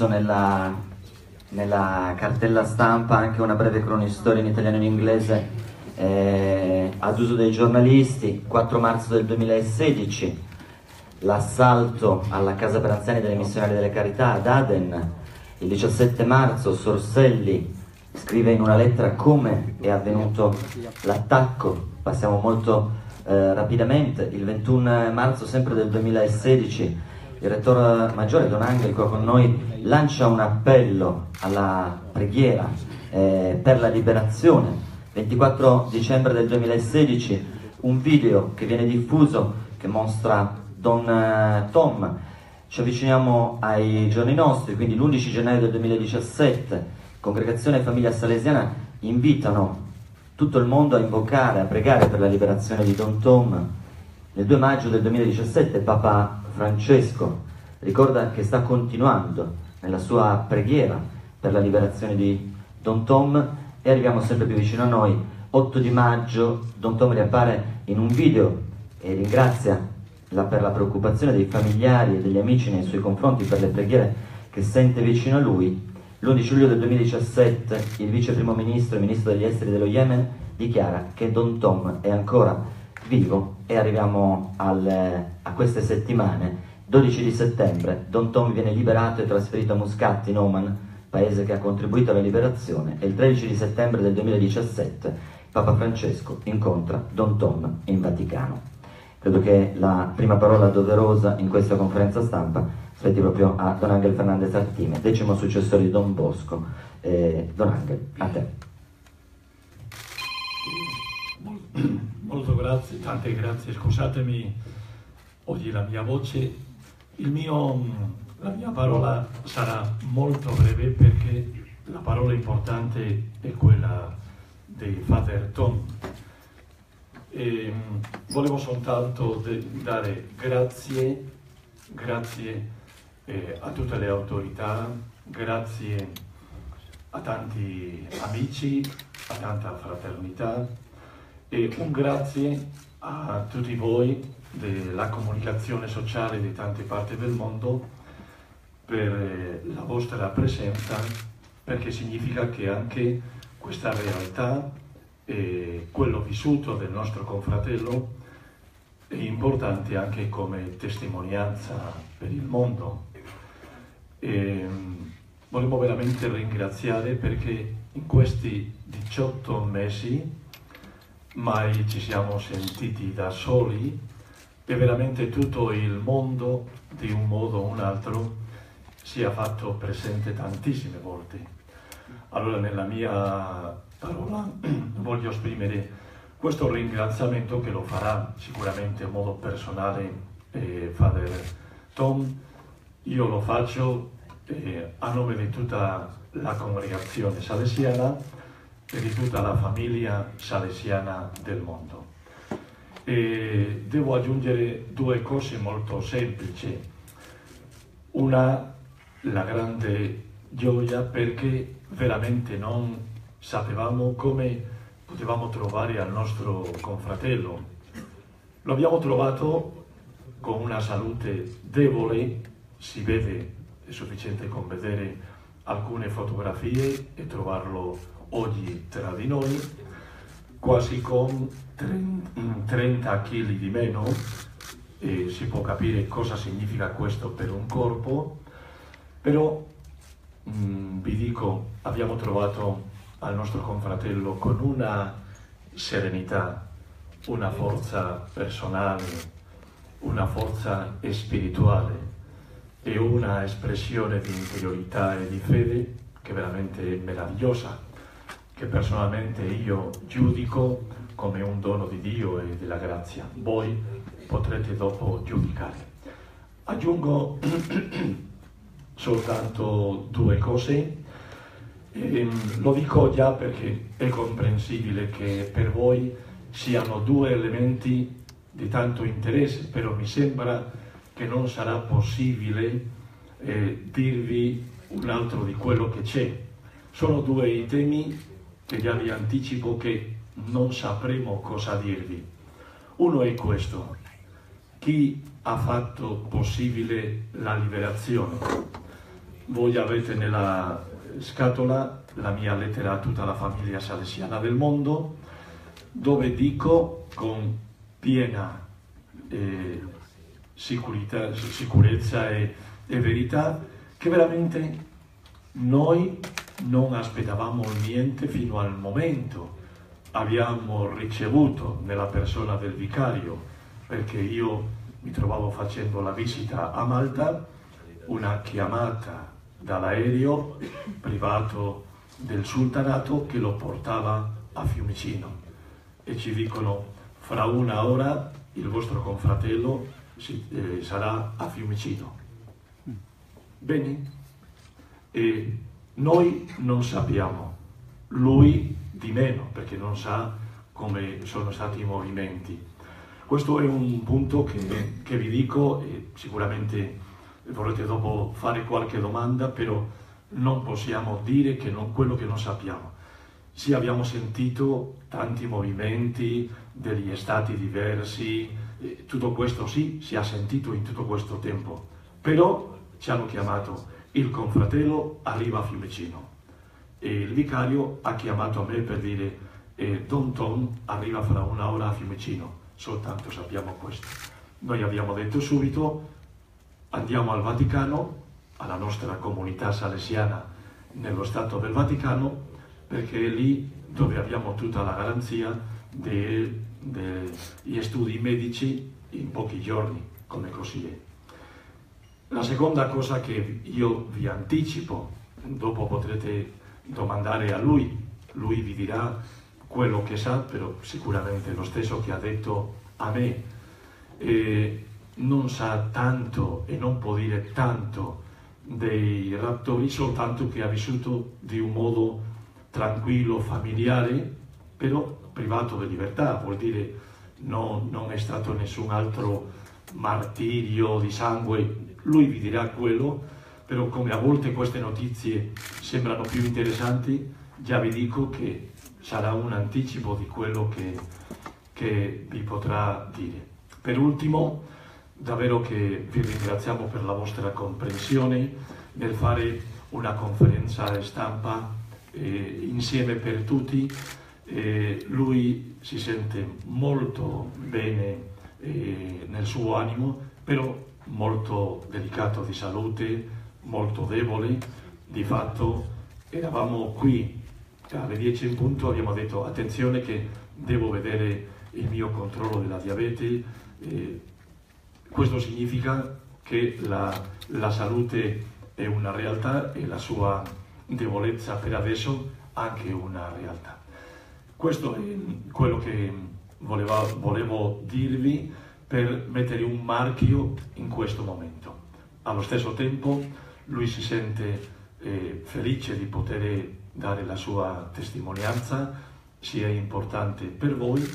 messo nella cartella stampa anche una breve cronistoria in italiano e in inglese ad uso dei giornalisti. 4 marzo del 2016, l'assalto alla casa per anziani delle missionarie delle carità ad Aden. Il 17 marzo Sorselli scrive in una lettera come è avvenuto l'attacco. Passiamo molto rapidamente. Il 21 marzo sempre del 2016 il rettore maggiore Don Angel, qua con noi, lancia un appello alla preghiera per la liberazione. 24 dicembre del 2016 un video che viene diffuso che mostra Don Tom. Ci avviciniamo ai giorni nostri, quindi l'11 gennaio del 2017 Congregazione e Famiglia Salesiana invitano tutto il mondo a invocare, a pregare per la liberazione di Don Tom. Nel 2 maggio del 2017 Papa Francesco ricorda che sta continuando nella sua preghiera per la liberazione di Don Tom e arriviamo sempre più vicino a noi. 8 di maggio Don Tom riappare in un video e ringrazia per la preoccupazione dei familiari e degli amici nei suoi confronti per le preghiere che sente vicino a lui. L'11 luglio del 2017 il vice primo ministro e ministro degli esteri dello Yemen dichiara che Don Tom è ancora vivo e arriviamo a queste settimane. 12 di settembre Don Tom viene liberato e trasferito a Muscat in Oman, paese che ha contribuito alla liberazione, e il 13 di settembre del 2017 Papa Francesco incontra Don Tom in Vaticano. Credo che la prima parola doverosa in questa conferenza stampa spetti proprio a Don Angel Fernandez Artime, 10° successore di Don Bosco. Don Angel, a te. Molto grazie, tante grazie, scusatemi oggi la mia voce, la mia parola sarà molto breve perché la parola importante è quella di Father Tom. Volevo soltanto dare grazie a tutte le autorità, grazie a tanti amici, a tanta fraternità e un grazie a tutti voi della comunicazione sociale di tante parti del mondo per la vostra presenza, perché significa che anche questa realtà e quello vissuto del nostro confratello è importante anche come testimonianza per il mondo. Volevo veramente ringraziare perché in questi 18 mesi mai ci siamo sentiti da soli e veramente tutto il mondo di un modo o un altro si è fatto presente tantissime volte. Allora nella mia parola voglio esprimere questo ringraziamento che lo farà sicuramente in modo personale Father Tom. Io lo faccio a nome di tutta la congregazione salesiana e di tutta la famiglia salesiana del mondo. E devo aggiungere 2 cose molto semplici. Una, la grande gioia perché veramente non sapevamo come potevamo trovare al nostro confratello. Lo abbiamo trovato con una salute debole, si vede, è sufficiente con vedere alcune fotografie e trovarlo oggi tra di noi, quasi con 30 kg di meno, e si può capire cosa significa questo per un corpo, però vi dico, abbiamo trovato al nostro confratello con una serenità, una forza personale, una forza spirituale e una espressione di interiorità e di fede che veramente è meravigliosa, che personalmente io giudico come un dono di Dio e della grazia. Voi potrete dopo giudicare. Aggiungo soltanto 2 cose. Lo dico già perché è comprensibile che per voi siano 2 elementi di tanto interesse, però mi sembra che non sarà possibile dirvi un altro di quello che c'è. Sono 2 i temi che già vi anticipo che non sapremo cosa dirvi. Uno è questo: chi ha fatto possibile la liberazione? voi avete nella scatola la mia lettera a tutta la famiglia salesiana del mondo, dove dico con piena sicurezza e verità che veramente noi non aspettavamo niente fino al momento. Abbiamo ricevuto nella persona del vicario, perché io mi trovavo facendo la visita a Malta, una chiamata dall'aereo privato del sultanato che lo portava a Fiumicino e ci dicono: fra una ora il vostro confratello sarà a Fiumicino. Bene, e noi non sappiamo, lui di meno, perché non sa come sono stati i movimenti. Questo è un punto che vi dico, e sicuramente vorrete dopo fare qualche domanda, però non possiamo dire quello che non sappiamo. Sì, abbiamo sentito tanti movimenti degli stati diversi, tutto questo sì, si è sentito in tutto questo tempo, però ci hanno chiamato: il confratello arriva a Fiumicino, e il vicario ha chiamato a me per dire Don Tom arriva fra una ora a Fiumicino, soltanto sappiamo questo. Noi abbiamo detto subito: andiamo al Vaticano, alla nostra comunità salesiana nello Stato del Vaticano, perché è lì dove abbiamo tutta la garanzia degli studi medici in pochi giorni, come così è. La seconda cosa che io vi anticipo, dopo potrete domandare a lui vi dirà quello che sa, però sicuramente lo stesso che ha detto a me, non sa tanto e non può dire tanto dei raptori, soltanto che ha vissuto di un modo tranquillo, familiare, però privato di libertà, vuol dire non è stato nessun altro martirio di sangue. Lui vi dirà quello, però come a volte queste notizie sembrano più interessanti, già vi dico che sarà un anticipo di quello che vi potrà dire. Per ultimo, davvero che vi ringraziamo per la vostra comprensione nel fare una conferenza stampa insieme per tutti. Lui si sente molto bene nel suo animo, però molto delicato di salute, molto debole. Di fatto eravamo qui alle 10 in punto, abbiamo detto: attenzione che devo vedere il mio controllo della diabete. Questo significa che la salute è una realtà e la sua debolezza per adesso anche una realtà. Questo è quello che volevo dirvi per mettere un marchio in questo momento. Allo stesso tempo lui si sente felice di poter dare la sua testimonianza, sia importante per voi,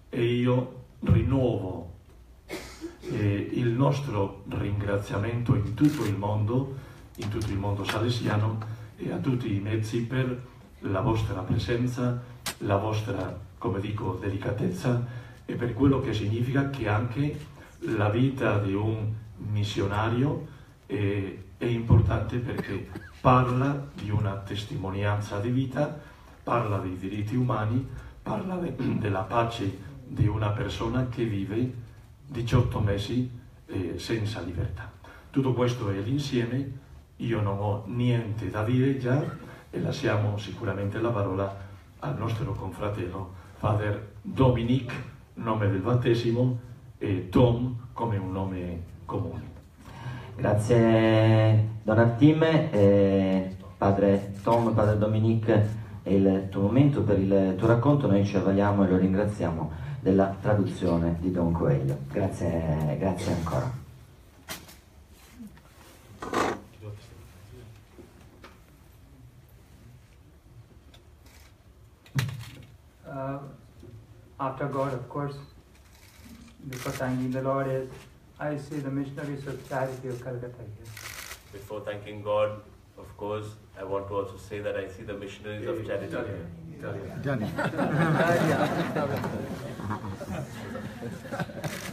e io rinnovo il nostro ringraziamento in tutto il mondo salesiano, e a tutti i mezzi per la vostra presenza, la vostra, come dico, delicatezza, e per quello che significa che anche la vita di un missionario è importante, perché parla di una testimonianza di vita, parla dei diritti umani, parla della pace di una persona che vive 18 mesi senza libertà. Tutto questo è l'insieme. Io non ho niente da dire già, e lasciamo sicuramente la parola al nostro confratello Father Dominic, nome del battesimo, e Tom come un nome comune. Grazie Don Attime, Padre Tom, Padre Dominic, è il tuo momento per il tuo racconto. Noi ci avvaliamo e lo ringraziamo della traduzione di Don Coelho. Grazie ancora. After God, of course, before thanking the Lord, is I see the missionaries of charity of Calcutta here. Before thanking God, of course, I want to also say that I see the missionaries of charity here.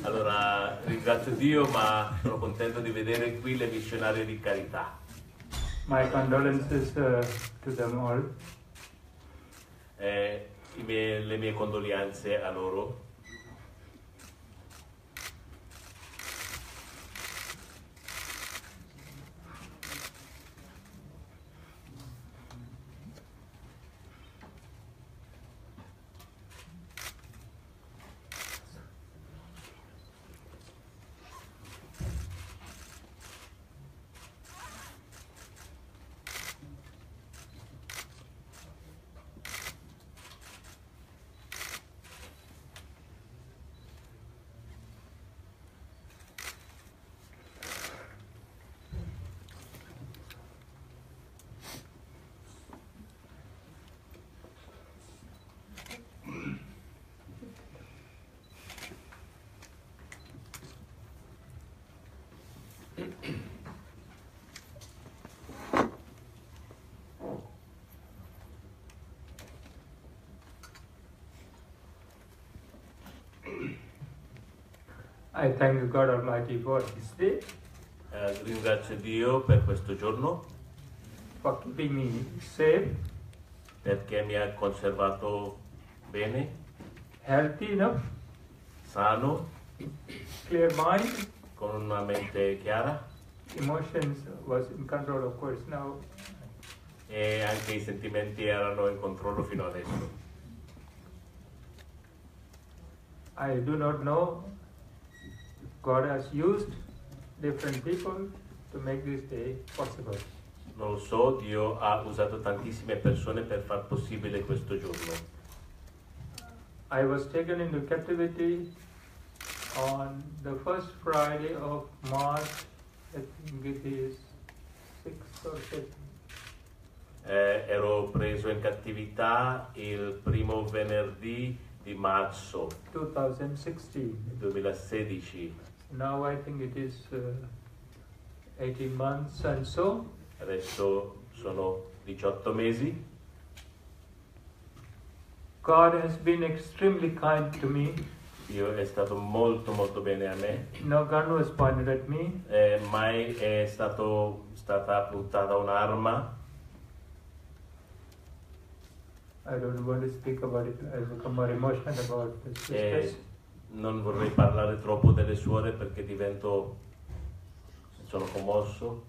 Allora, ringrazio Dio, ma sono contento di vedere qui le missionarie di carità. My condolences to them all. Le mie condoglianze a loro. I thank God Almighty for this day, Ringrazio Dio per questo giorno, for keeping me safe, perché mi ha conservato bene, healthy enough, sano, clear mind, con una mente chiara, emotions was in control of course now. e anche i sentimenti erano in controllo fino adesso. I do not know, God has used different people to make this day possible. Non lo so, Dio ha usato tantissime persone per far possibile questo giorno. I was taken into captivity on the first Friday of March, I think it is 6th or 7th. Ero preso in cattività il primo venerdì di marzo 2016. 2016. Now I think it is 18 months and so. Adesso sono 18 mesi. God has been extremely kind to me. Dio è stato molto molto bene a me. No gun was pointed at me. Mai è stata puntata un'arma. I don't want to speak about it. I become more emotional about the sisters. Non vorrei parlare troppo delle suore perché sono commosso.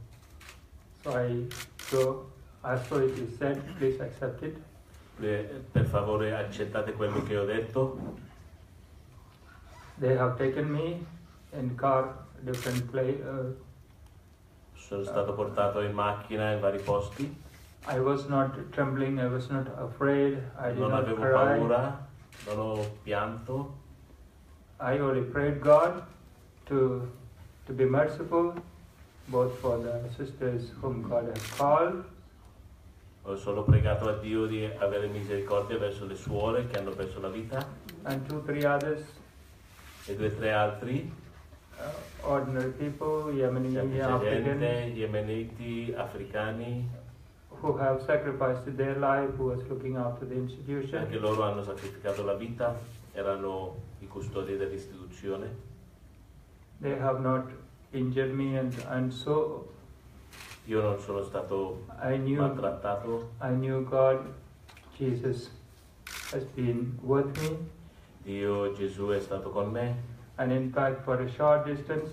So as for it is said, please accept it. Per favore accettate quello che ho detto. They have taken me in car, different place. Sono stato portato in macchina in vari posti. I was not trembling, I was not afraid, I did Non not avevo cry. paura, non ho pianto. I only prayed God to be merciful, both for the sisters whom God has called. Ho solo pregato a Dio di avere misericordia verso le suore che hanno perso la vita. And 2-3 others, E 2 o 3 altri, ordinary people, Yemeni, semplice African, gente, yemeniti, africani, who have sacrificed their life, who was looking after the institution. anche loro hanno sacrificato la vita, erano i custodi dell'istituzione. They have not injured me, and so Io non sono stato maltrattato. I knew God, Jesus has been with me. Dio, Gesù è stato con me. And in fact, for a short distance,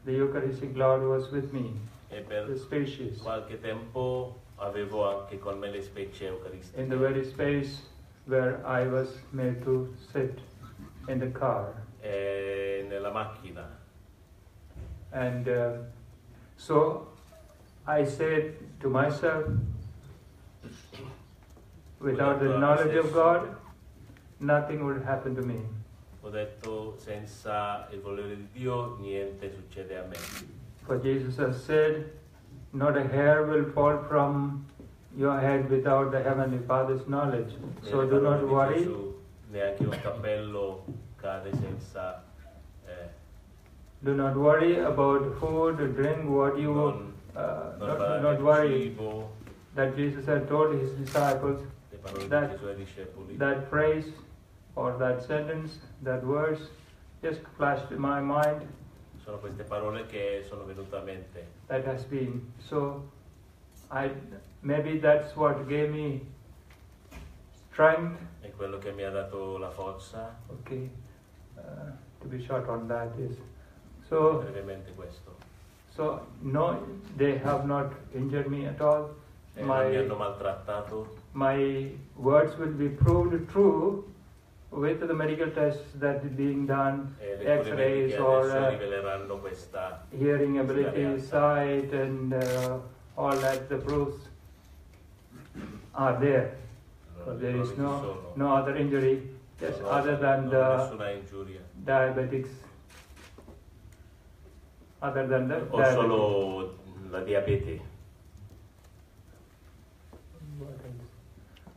the Eucharistic Lord was with me, E per the species, qualche tempo avevo anche con me le specie eucaristiche. in the very space where I was made to sit in the car. E nella macchina. And so I said to myself, without the knowledge of God, nothing would happen to me. Ho detto, senza il volere di Dio niente succede a me. For Jesus has said, not a hair will fall from your head without the Heavenly Father's knowledge. So do not worry. Gesù, neanche un cappello cade senza... Do not worry about food, drink, what you... non not worry cibo, that Jesus had told his disciples, le parole that- di Gesù ai discepoli. that phrase or that sentence, that verse just flashed in my mind. Sono queste parole che sono venute a mente. That has been so Maybe that's what gave me strength. È quello che mi ha dato la forza. Okay, to be short on that is so. Brevemente questo. So no, they have not injured me at all. Non mi hanno maltrattato. My words will be proved true with the medical tests that are being done, X-rays or hearing ability, sight, and all that. The proofs are there. So there is no other injury, just other than the diabetics. Other than the o solo la diabete.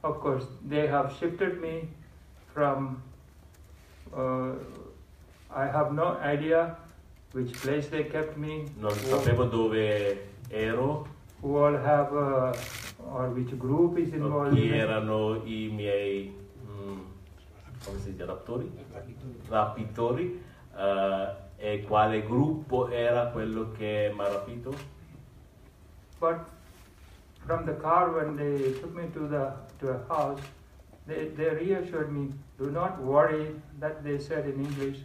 Of course, they have shifted me from. I have no idea which place they kept me. Non sapevo dove ero. Who all have or which group is involved. Chi erano i miei come si dice rapitori e quale gruppo era quello che mi ha rapito? But from the car when they took me to a house, they reassured me, do not worry, that they said in English,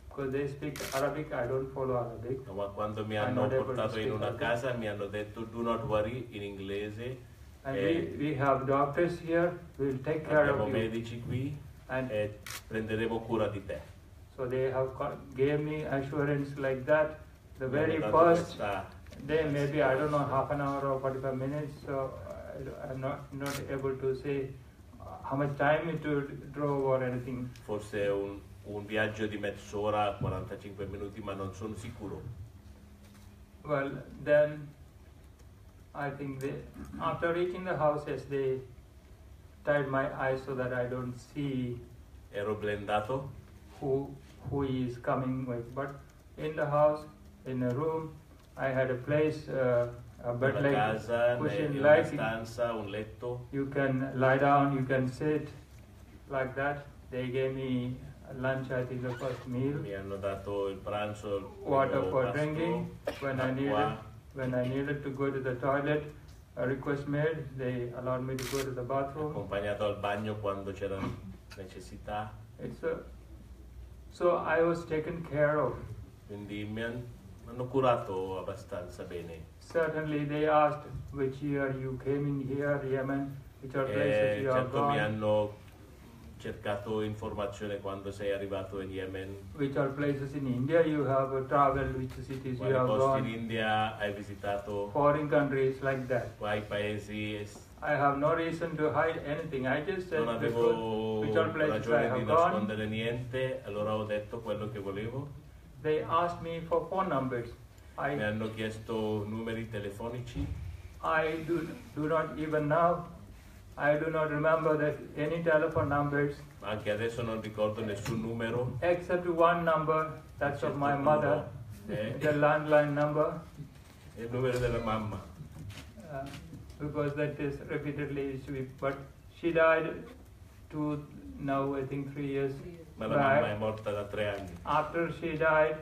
because they speak Arabic, I don't follow Arabic. Ma quando mi hanno portato in una casa mi hanno detto do not worry in inglese. And we have doctors here, we'll take care of you. Abbiamo medici qui e prenderemo cura di te. So they have gave me assurance like that. The very first day, maybe I don't know, half an hour or 45 minutes, so I'm not able to say how much time it drove or anything. Forse un viaggio di mezz'ora, 45 minuti, ma non sono sicuro. Well, then I think after reaching the house, yes, they tied my eyes so that I don't see. Ero blendato. Who is coming with, but in the house, in a room, I had a place, a bed like cushion like stanza, un letto. You can lie down, you can sit like that. They gave me lunch, I think the first meal. Mi hanno dato il pranzo, water for drinking. When I needed to go to the toilet, a request made, they allowed me to go to the bathroom. Accompagnato al bagno quando c'era necessità. So I was taken care of. Quindi mi hanno curato abbastanza bene. Certainly they asked which year you came in here, Yemen, which are places you have gone. Mi hanno cercato informazione quando sei arrivato in Yemen. Which are places in India you have traveled, which cities you have gone. In India hai visitato. Foreign countries like that. Quali paesi. I have no reason to hide anything. I just said non avevo which are places I have di nascondere niente, allora ho detto quello che volevo. They asked me for phone numbers. Mi hanno chiesto numeri telefonici. I do not even now. I do not remember that any telephone numbers. Anche adesso non ricordo nessun numero. Except one number, that's of my mother, the landline number. Il numero della mamma. Because that is repeatedly, but she died now I think 3 years Ma la mamma è morta da 3 anni. After she died,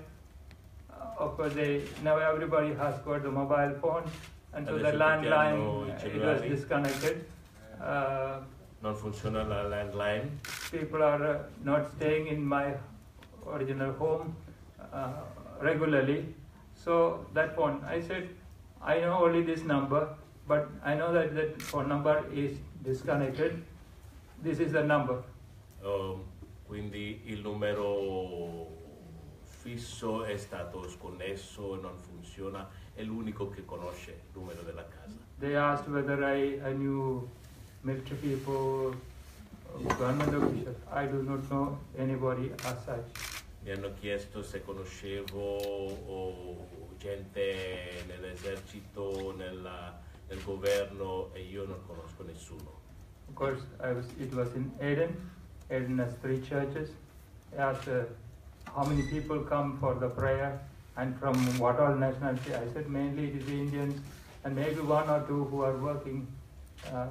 of course now everybody has got the mobile phone, and so the landline it was disconnected. Non funziona la landline. People are not staying in my original home regularly, so that phone, I said, I know only this number, but I know that that phone number is disconnected. This is the number. Quindi il numero fisso è stato sconnesso e non funziona, è l'unico che conosce il numero della casa. They asked whether I knew military people, government officials. I do not know anybody as such. Mi hanno chiesto se conoscevo gente nell'esercito, nel governo, e io non conosco nessuno. Of course, it was in Eden. Eden has 3 churches. I asked how many people come for the prayer and from what all nationality. I said mainly it is Indians and maybe 1 or 2 who are working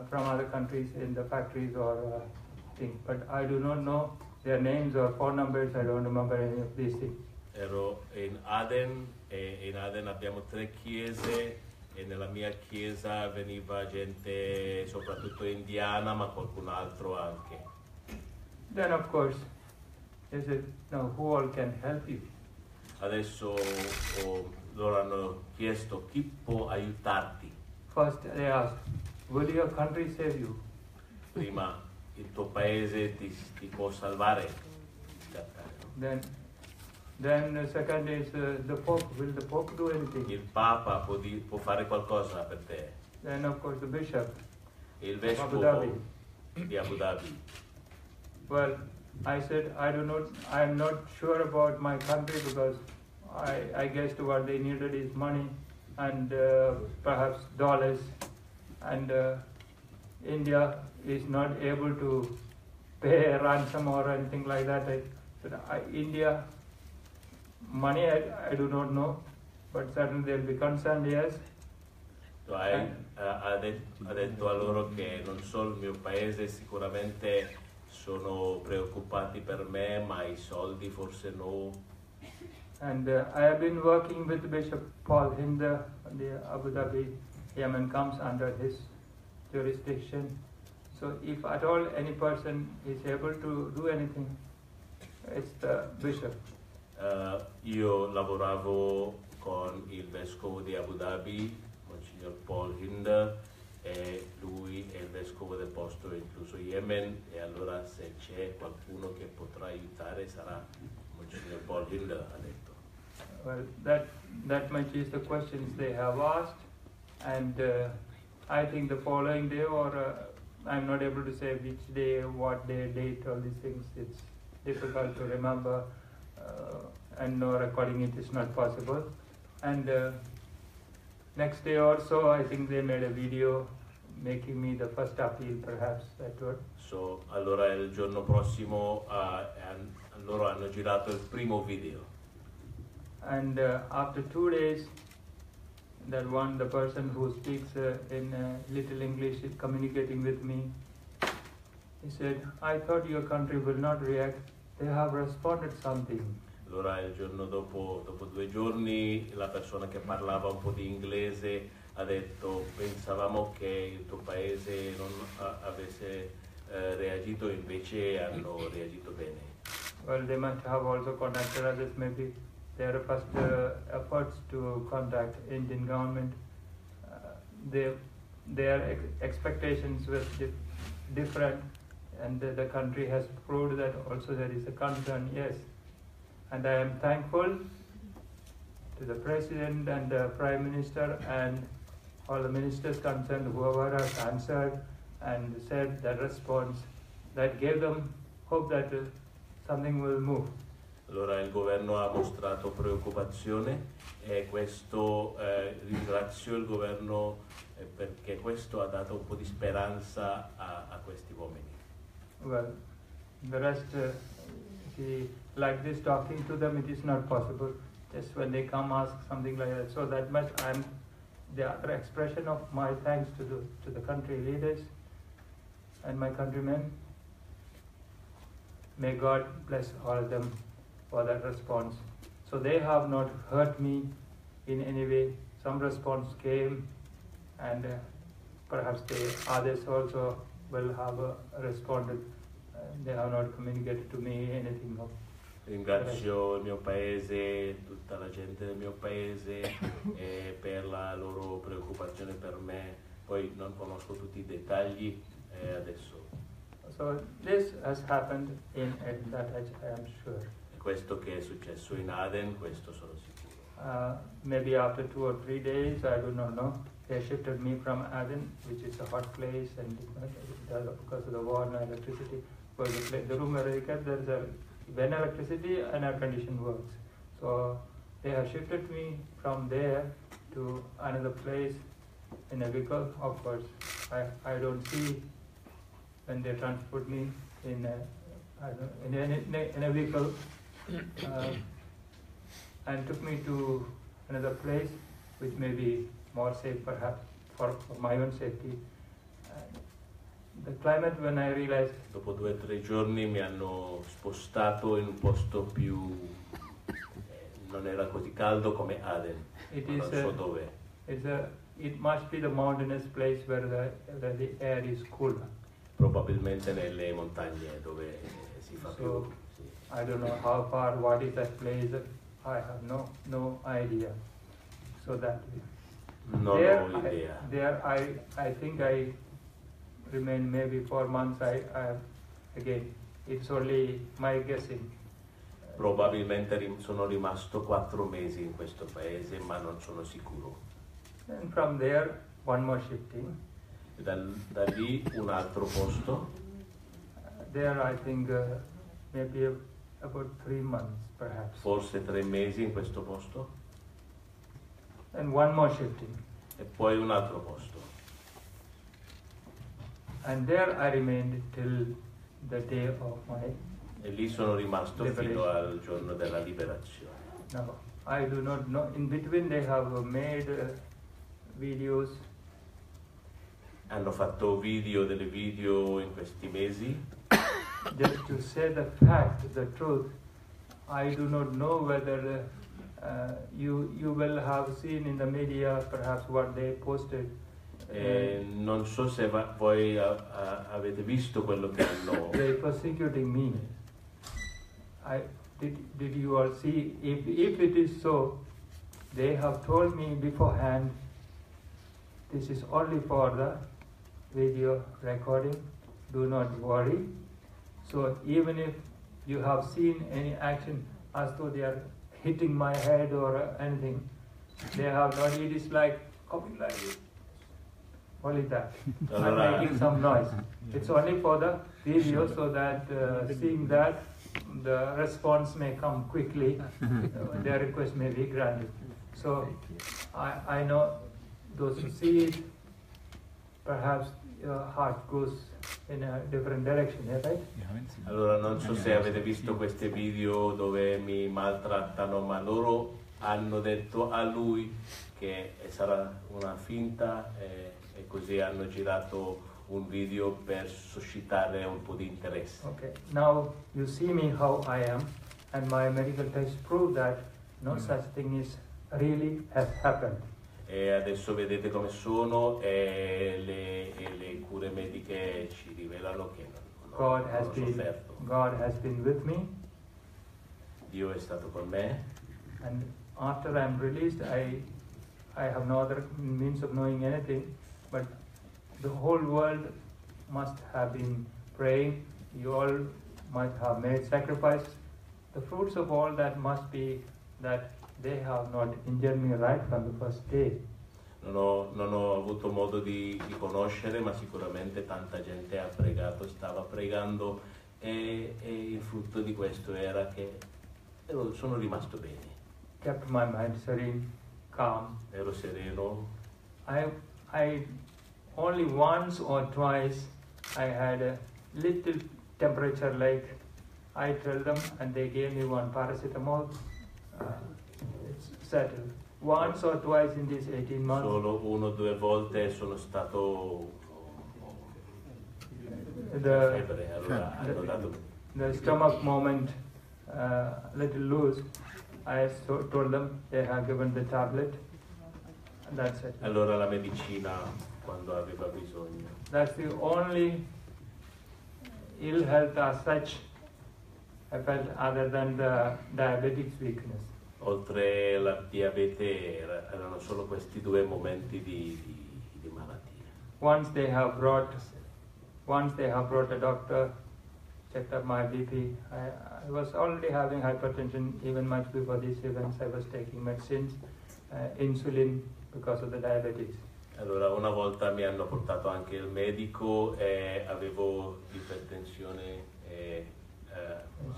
from other countries in the factories or things. But I do not know their names or phone numbers. I don't remember any of these things. Ero in Aden e in Aden abbiamo 3 chiese e nella mia chiesa veniva gente soprattutto indiana, ma qualcun altro anche. Then of course, they said, now who all can help you? Adesso loro hanno chiesto chi può aiutarti. First they asked, will your country save you? Prima il tuo paese ti può salvare. Then the second is the Pope. Will the Pope do anything? Il Papa può fare qualcosa per te. Then of course the Bishop. Il Vescovo Abu Dhabi. di Abu Dhabi. Well, I said I'm not sure about my country because I guessed what they needed is money and perhaps dollars, and India is not able to pay a ransom or anything like that. I said, India, money I do not know, but certainly they'll be concerned, yes. Ha detto a loro che non so il mio paese, sicuramente sono preoccupati per me, ma i soldi forse no. And I have been working with Bishop Paul Hinder, the Abu Dhabi Yemen comes under his jurisdiction. So if at all any person is able to do anything, it's the bishop. Io lavoravo con il vescovo di Abu Dhabi, Monsignor Paul Hinder, e lui è il vescovo del posto incluso Yemen, e allora se c'è qualcuno che potrà aiutare sarà Monsignor Paul Hinder, ha detto. Well, that much is the questions they have asked, and I think the following day, or I'm not able to say which day, what day, date, all these things. It's difficult to remember, and no recording it is not possible. And next day or so, I think they made a video making me the first appeal, perhaps that word. So, allora il giorno prossimo loro hanno girato il primo video. And after 2 days, the person who speaks in little English is communicating with me. He said, I thought your country will not react. They have responded something. Allora il giorno dopo 2 giorni, la persona che parlava un po' di inglese ha detto, pensavamo che il tuo paese non avesse reagito, invece hanno reagito bene. Well, they must have also contacted others, maybe their first efforts to contact Indian government. Their expectations were different, and the country has proved that also there is a concern, yes. And I am thankful to the President and the Prime Minister and all the ministers concerned, whoever has answered and said that response, that gave them hope that something will move. Allora il governo ha mostrato preoccupazione e questo ringrazio il governo perché questo ha dato un po' di speranza a questi uomini. Well, the rest, like this, talking to them, it is not possible. Just when they come, ask something like that. So that much, I'm the other expression of my thanks to the country leaders and my countrymen. May God bless all of them for that response. So they have not hurt me in any way. Some response came, and perhaps the others also will have responded. They have not communicated to me anything of. Ringrazio il mio paese, tutta la gente del mio paese per la loro preoccupazione per me. Poi non conosco tutti i dettagli adesso. So this has happened in Aden, that I am sure. Questo che è successo in Aden, questo sono sicuro. Maybe after 2 or 3 days, I do not know. They shifted me from Aden, which is a hot place, and because of the war and electricity, for the room where I kept, there is when electricity and air condition works. So they have shifted me from there to another place in a vehicle. Of course, I don't see when they transport me in a vehicle and took me to another place which may be more safe, perhaps for my own safety. The climate, when I realized. Dopo 2 o 3 giorni mi hanno spostato in un posto più non era così caldo come Aden. It non is so dove. It's it must be the mountainous place where the air is cooler. Probabilmente nelle montagne dove si fa più. So Sì. I don't know how far, what is that place. I have no idea. So that Non ho idea. there I think I remained maybe 4 months. Again, it's only my guessing. Probabilmente sono rimasto 4 mesi in questo paese, ma non sono sicuro. And from there, one more shifting. Da lì un altro posto, There I think maybe about 3 months perhaps. forse 3 mesi in questo posto, And one more shifting. e poi un altro posto. And there I remained till the day of my. E lì sono rimasto fino al giorno della liberazione. Now, I do not know. In between, they have made videos. Hanno fatto delle video in questi mesi. Just to say the fact, the truth, I do not know whether you will have seen in the media perhaps what they posted. Non so se voi avete visto quello che hanno. They persecuting me. Did you all see? If it is so, they have told me beforehand. This is only for the video recording. Do not worry. So even if you have seen any action as though they are hitting my head or anything, they have not. It is like copying like this. Only that. I'm making some noise. It's only for the video, so that seeing that the response may come quickly. Their request may be granted. So I know those who see it, perhaps your heart goes in a different direction, yeah, right? Allora non so se avete visto questi video dove mi maltrattano, ma loro hanno detto a lui che sarà una finta e così hanno girato un video per suscitare un po' di interesse. Okay. Now you see me how I am, and my medical tests prove that no such thing is really has happened. E adesso vedete come sono e le cure mediche ci rivelano che non ho sofferto. God has been with me, Dio è stato con me, and after I'm released, I have no other means of knowing anything, but the whole world must have been praying. You all might have made sacrifices. The fruits of all that must be that they have not injured me right from the first day. non ho avuto modo di conoscere, ma sicuramente tanta gente ha pregato, stava pregando e il frutto di questo era che sono rimasto bene. Kept my mind serene, calm. Ero sereno. I only once or twice I had a little temperature, like I told them, and they gave me one paracetamol. It's settled. Once or twice in these 18 months. Solo 1 o 2 volte sono stato febbre, allora hanno dato. The stomach moment, little loose. I told them they have given the tablet. And that's it. Allora la medicina quando aveva bisogno. That's the only ill health as such I felt, other than the diabetic weakness. Oltre la diabete erano solo questi 2 momenti di malattia. Once they have brought a doctor, checked up my BP. I was already having hypertension even much before these events. I was taking medicines, insulin because of the diabetes. Allora una volta mi hanno portato anche il medico e avevo ipertensione e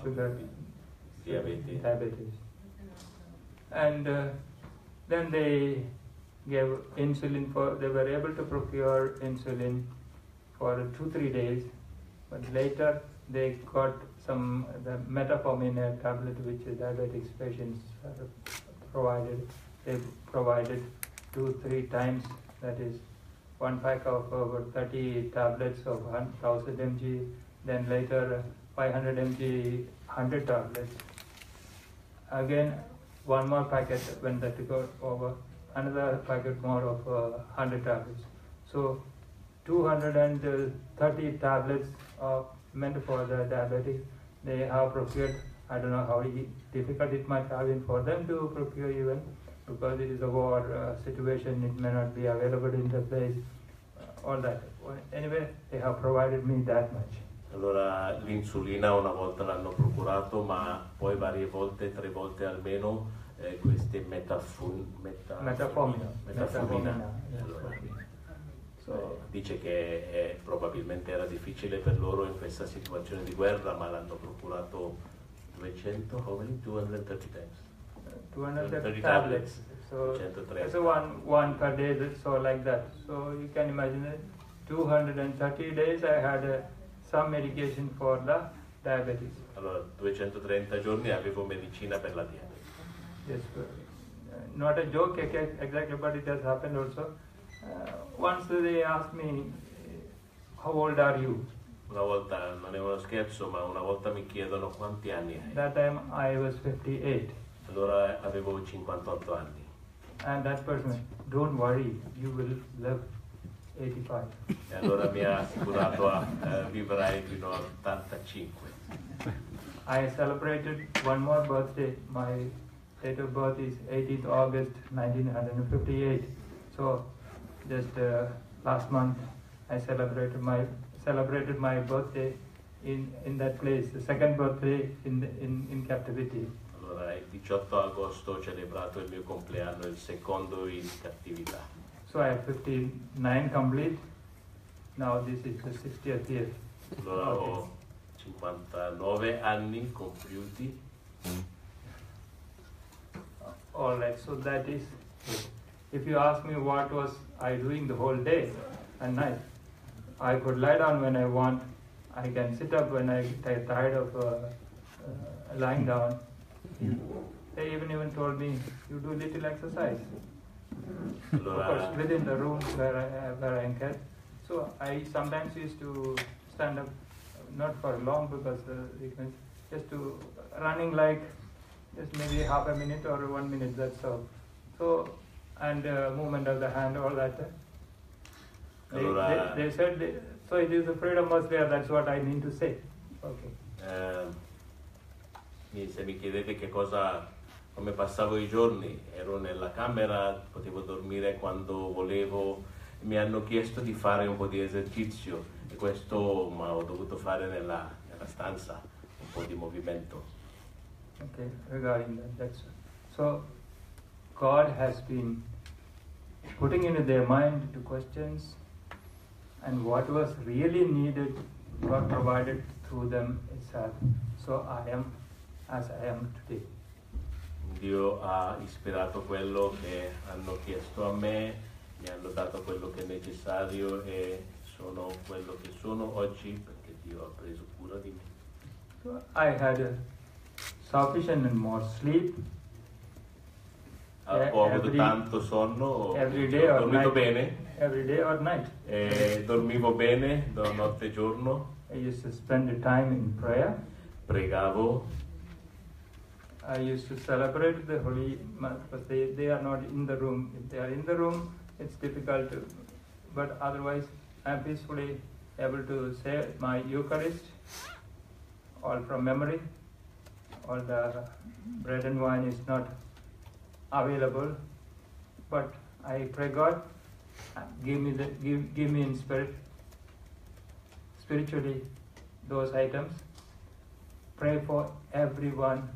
sugar, diabetes. And then they gave insulin they were able to procure insulin for 2-3 days, but later they got the metformin tablet which diabetic patients are provided. They provided 2-3 times, that is 1 pack of over 30 tablets of 1000 mg, then later 500 mg 100 tablets. Again, 1 more packet when that got over another packet more of 100 tablets. So 230 tablets are meant for the diabetic. They have procured. I don't know how difficult it might have been for them to procure, even because it is a war situation. It may not be available in the place. All that. Anyway, they have provided me that much. Allora l'insulina una volta l'hanno procurato, ma poi varie volte, 3 volte almeno, queste metformina. Allora, dice che probabilmente era difficile per loro in questa situazione di guerra, ma l'hanno procurato 200, how many? 230 times. 230 tablets. So it's one per day, so like that. So you can imagine it. 230 days I had some medication for the diabetes. Allora 230 giorni avevo medicina per la diabete. Yes, not a joke exactly, but it has happened also. Once they asked me, how old are you? Una volta, non è uno scherzo, ma una volta mi chiedono quanti anni hai. That time I was 58. Allora avevo 58 anni. And that person, don't worry, you will live 85. E allora mi ha assicurato vivrai fino a 85. I celebrated one more birthday. My date of birth is 18th August 1958. So just last month I celebrated my birthday in that place, the second birthday in captivity. Allora il 18 agosto ho celebrato il mio compleanno, il secondo in cattività. So I have 59 complete. Now this is the 60th year. Allora ho 59 anni compiuti. All right, so that is it. If you ask me what was I doing the whole day and night, I could lie down when I want. I can sit up when I get tired of lying down. They even told me, you do little exercise. Allora, of course, within the room where I am kept. So I sometimes used to stand up, not for long because just to running like just maybe half a minute or 1 minute, that's all. So, and movement of the hand, all that. They said, so it is the freedom was there, that's what I mean to say. Okay. Se mi chiedete come passavo i giorni, ero nella camera, potevo dormire quando volevo, mi hanno chiesto di fare un po' di esercizio e questo ho dovuto fare nella stanza, un po' di movimento. Okay, regarding that's so God has been putting into their mind the questions, and what was really needed God provided through them itself. So I am as I am today. Dio ha ispirato quello che hanno chiesto a me, mi hanno dato quello che è necessario e sono quello che sono oggi perché Dio ha preso cura di me. So I had sufficient and more sleep. Ho avuto tanto sonno, every day ho or dormito night. bene. Every day or night. Dormivo bene da notte e giorno. I used to spend the time in prayer. Pregavo. I used to celebrate the Holy Mass, but they are not in the room. If they are in the room, it's difficult to, but otherwise I am peacefully able to say my Eucharist, all from memory. All the bread and wine is not available, but I pray God, give me in spirit, spiritually those items. Pray for everyone,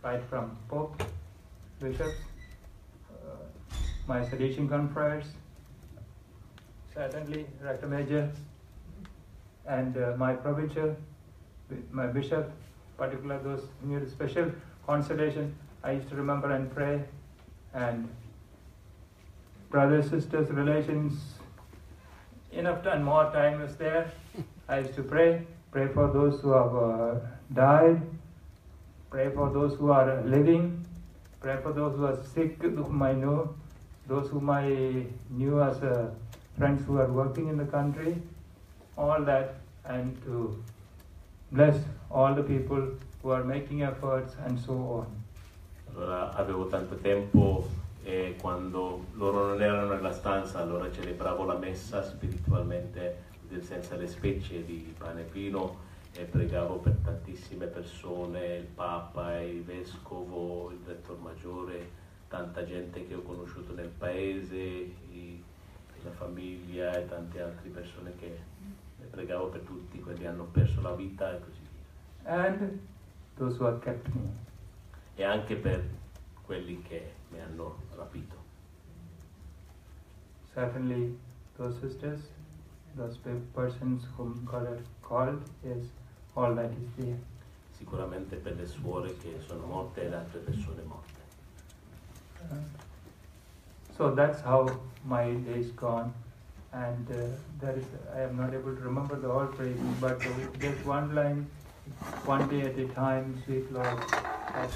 right from Pope, bishops, my Salesian confreres, certainly Rector Major, and my provincial, my bishop, particularly those who need special consolation. I used to remember and pray, and brothers, sisters, relations, enough time, more time is there. I used to pray for those who have died, pray for those who are living, pray for those who are sick, whom I know, those whom I knew as friends who are working in the country, all that, and to bless all the people who are making efforts and so on. Allora avevo tanto tempo e quando loro non erano nella stanza allora celebravo la messa spiritualmente senza le specie di pane pino e pregavo per tantissime persone, il Papa, il Vescovo, il Rettor Maggiore, tanta gente che ho conosciuto nel paese, la famiglia e tante altre persone che pregavo per tutti quelli che hanno perso la vita e così via. And those who have kept me. E anche per quelli che mi hanno rapito. Certainly those sisters, those persons whom God had called is all that is there. Sicuramente per le suore che sono morte e le altre persone morte. So that's how my days gone, and there is, I am not able to remember the whole phrase, but just one line, one day at a time, sweet Lord, that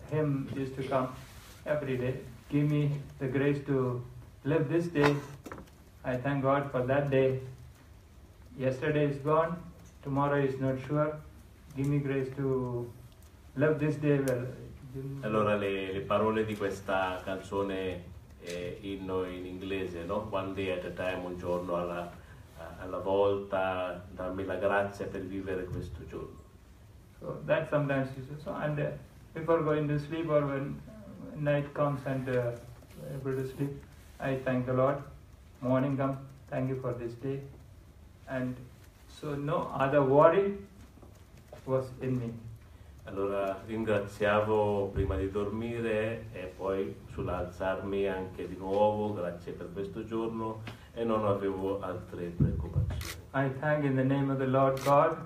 hymn used to come every day. Give me the grace to live this day. I thank God for that day. Yesterday is gone, tomorrow is not sure. Give me grace to live this day well. Allora le parole di questa canzone inno in inglese, no? One day at a time, un giorno alla volta, dammi la grazia per vivere questo giorno. So that sometimes is so, and before going to sleep or when night comes and able to sleep, I thank the Lord. Morning comes, thank you for this day, and so no other worry was in me. Allora ringraziavo prima di dormire e poi sull'alzarmi anche di nuovo, grazie per questo giorno, e non avevo altre preoccupazioni. I thank in the name of the Lord God,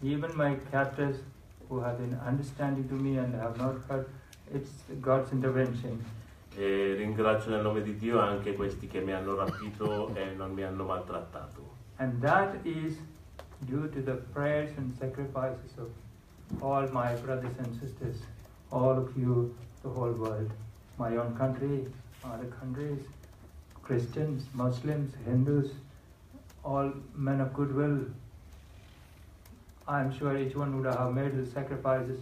even my captors who have been understanding to me and have not heard, it's God's intervention. E ringrazio nel nome di Dio anche questi che mi hanno rapito e non mi hanno maltrattato. And that is due to the prayers and sacrifices of all my brothers and sisters, all of you, the whole world, my own country, other countries, Christians, Muslims, Hindus, all men of goodwill. I am sure each one would have made the sacrifices.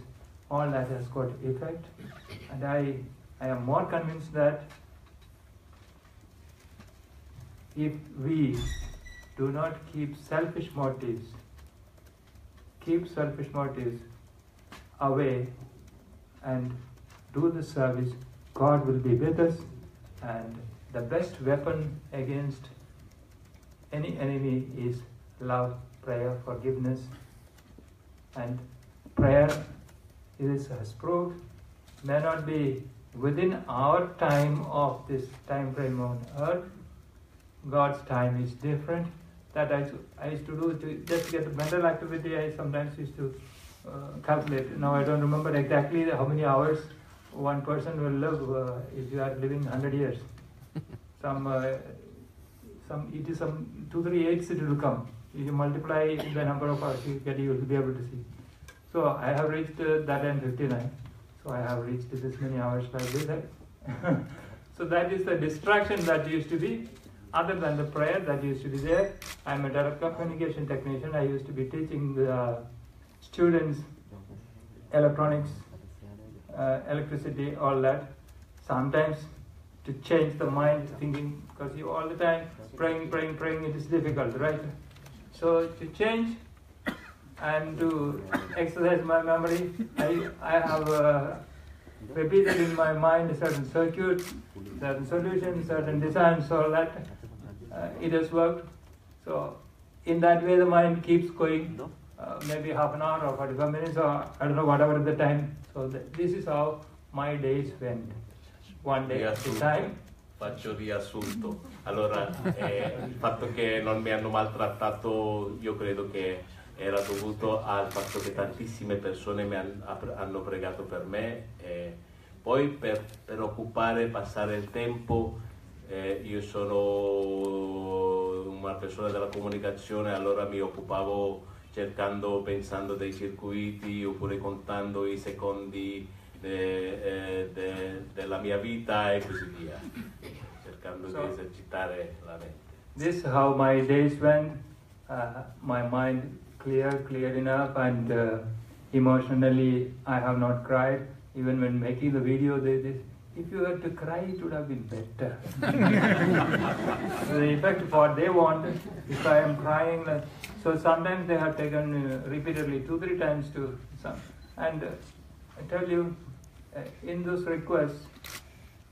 All that has got effect, and I am more convinced that if we do not keep selfish motives away and do the service, God will be with us, and the best weapon against any enemy is love, prayer, forgiveness, and prayer has proved may not be within our time of this time frame on earth. God's time is different. That I used to do to just get mental activity. I sometimes used to calculate. Now I don't remember exactly how many hours one person will live if you are living 100 years. Some 2-3 8s it will come. If you multiply the number of hours you get, you will be able to see. So I have reached that end 59. So I have reached this many hours like this. So that is the distraction that used to be. Other than the prayer that used to be there, I am a direct communication technician. I used to be teaching the students electronics, electricity, all that. Sometimes to change the mind thinking, because you all the time praying, it is difficult, right? So to change and to exercise my memory, I have repeated in my mind certain circuits, certain solutions, certain designs, all that. It has worked. So in that way the mind keeps going, maybe half an hour or 45 minutes or I don't know, whatever the time. So this is how my days went. One day at a time. Faccio riassunto. Allora, il fatto che non mi hanno maltrattato io credo che era dovuto al fatto che tantissime persone hanno pregato per me e poi per passare il tempo. Io sono una persona della comunicazione, allora mi occupavo pensando dei circuiti oppure contando i secondi della mia vita e così via, cercando di esercitare la mente. This is how my days went, my mind clear enough, and emotionally I have not cried. even when making the video, if you had to cry, it would have been better. The effect of what they want, if I am crying, so sometimes they have taken repeatedly 2-3 times to some. And I tell you, in those requests,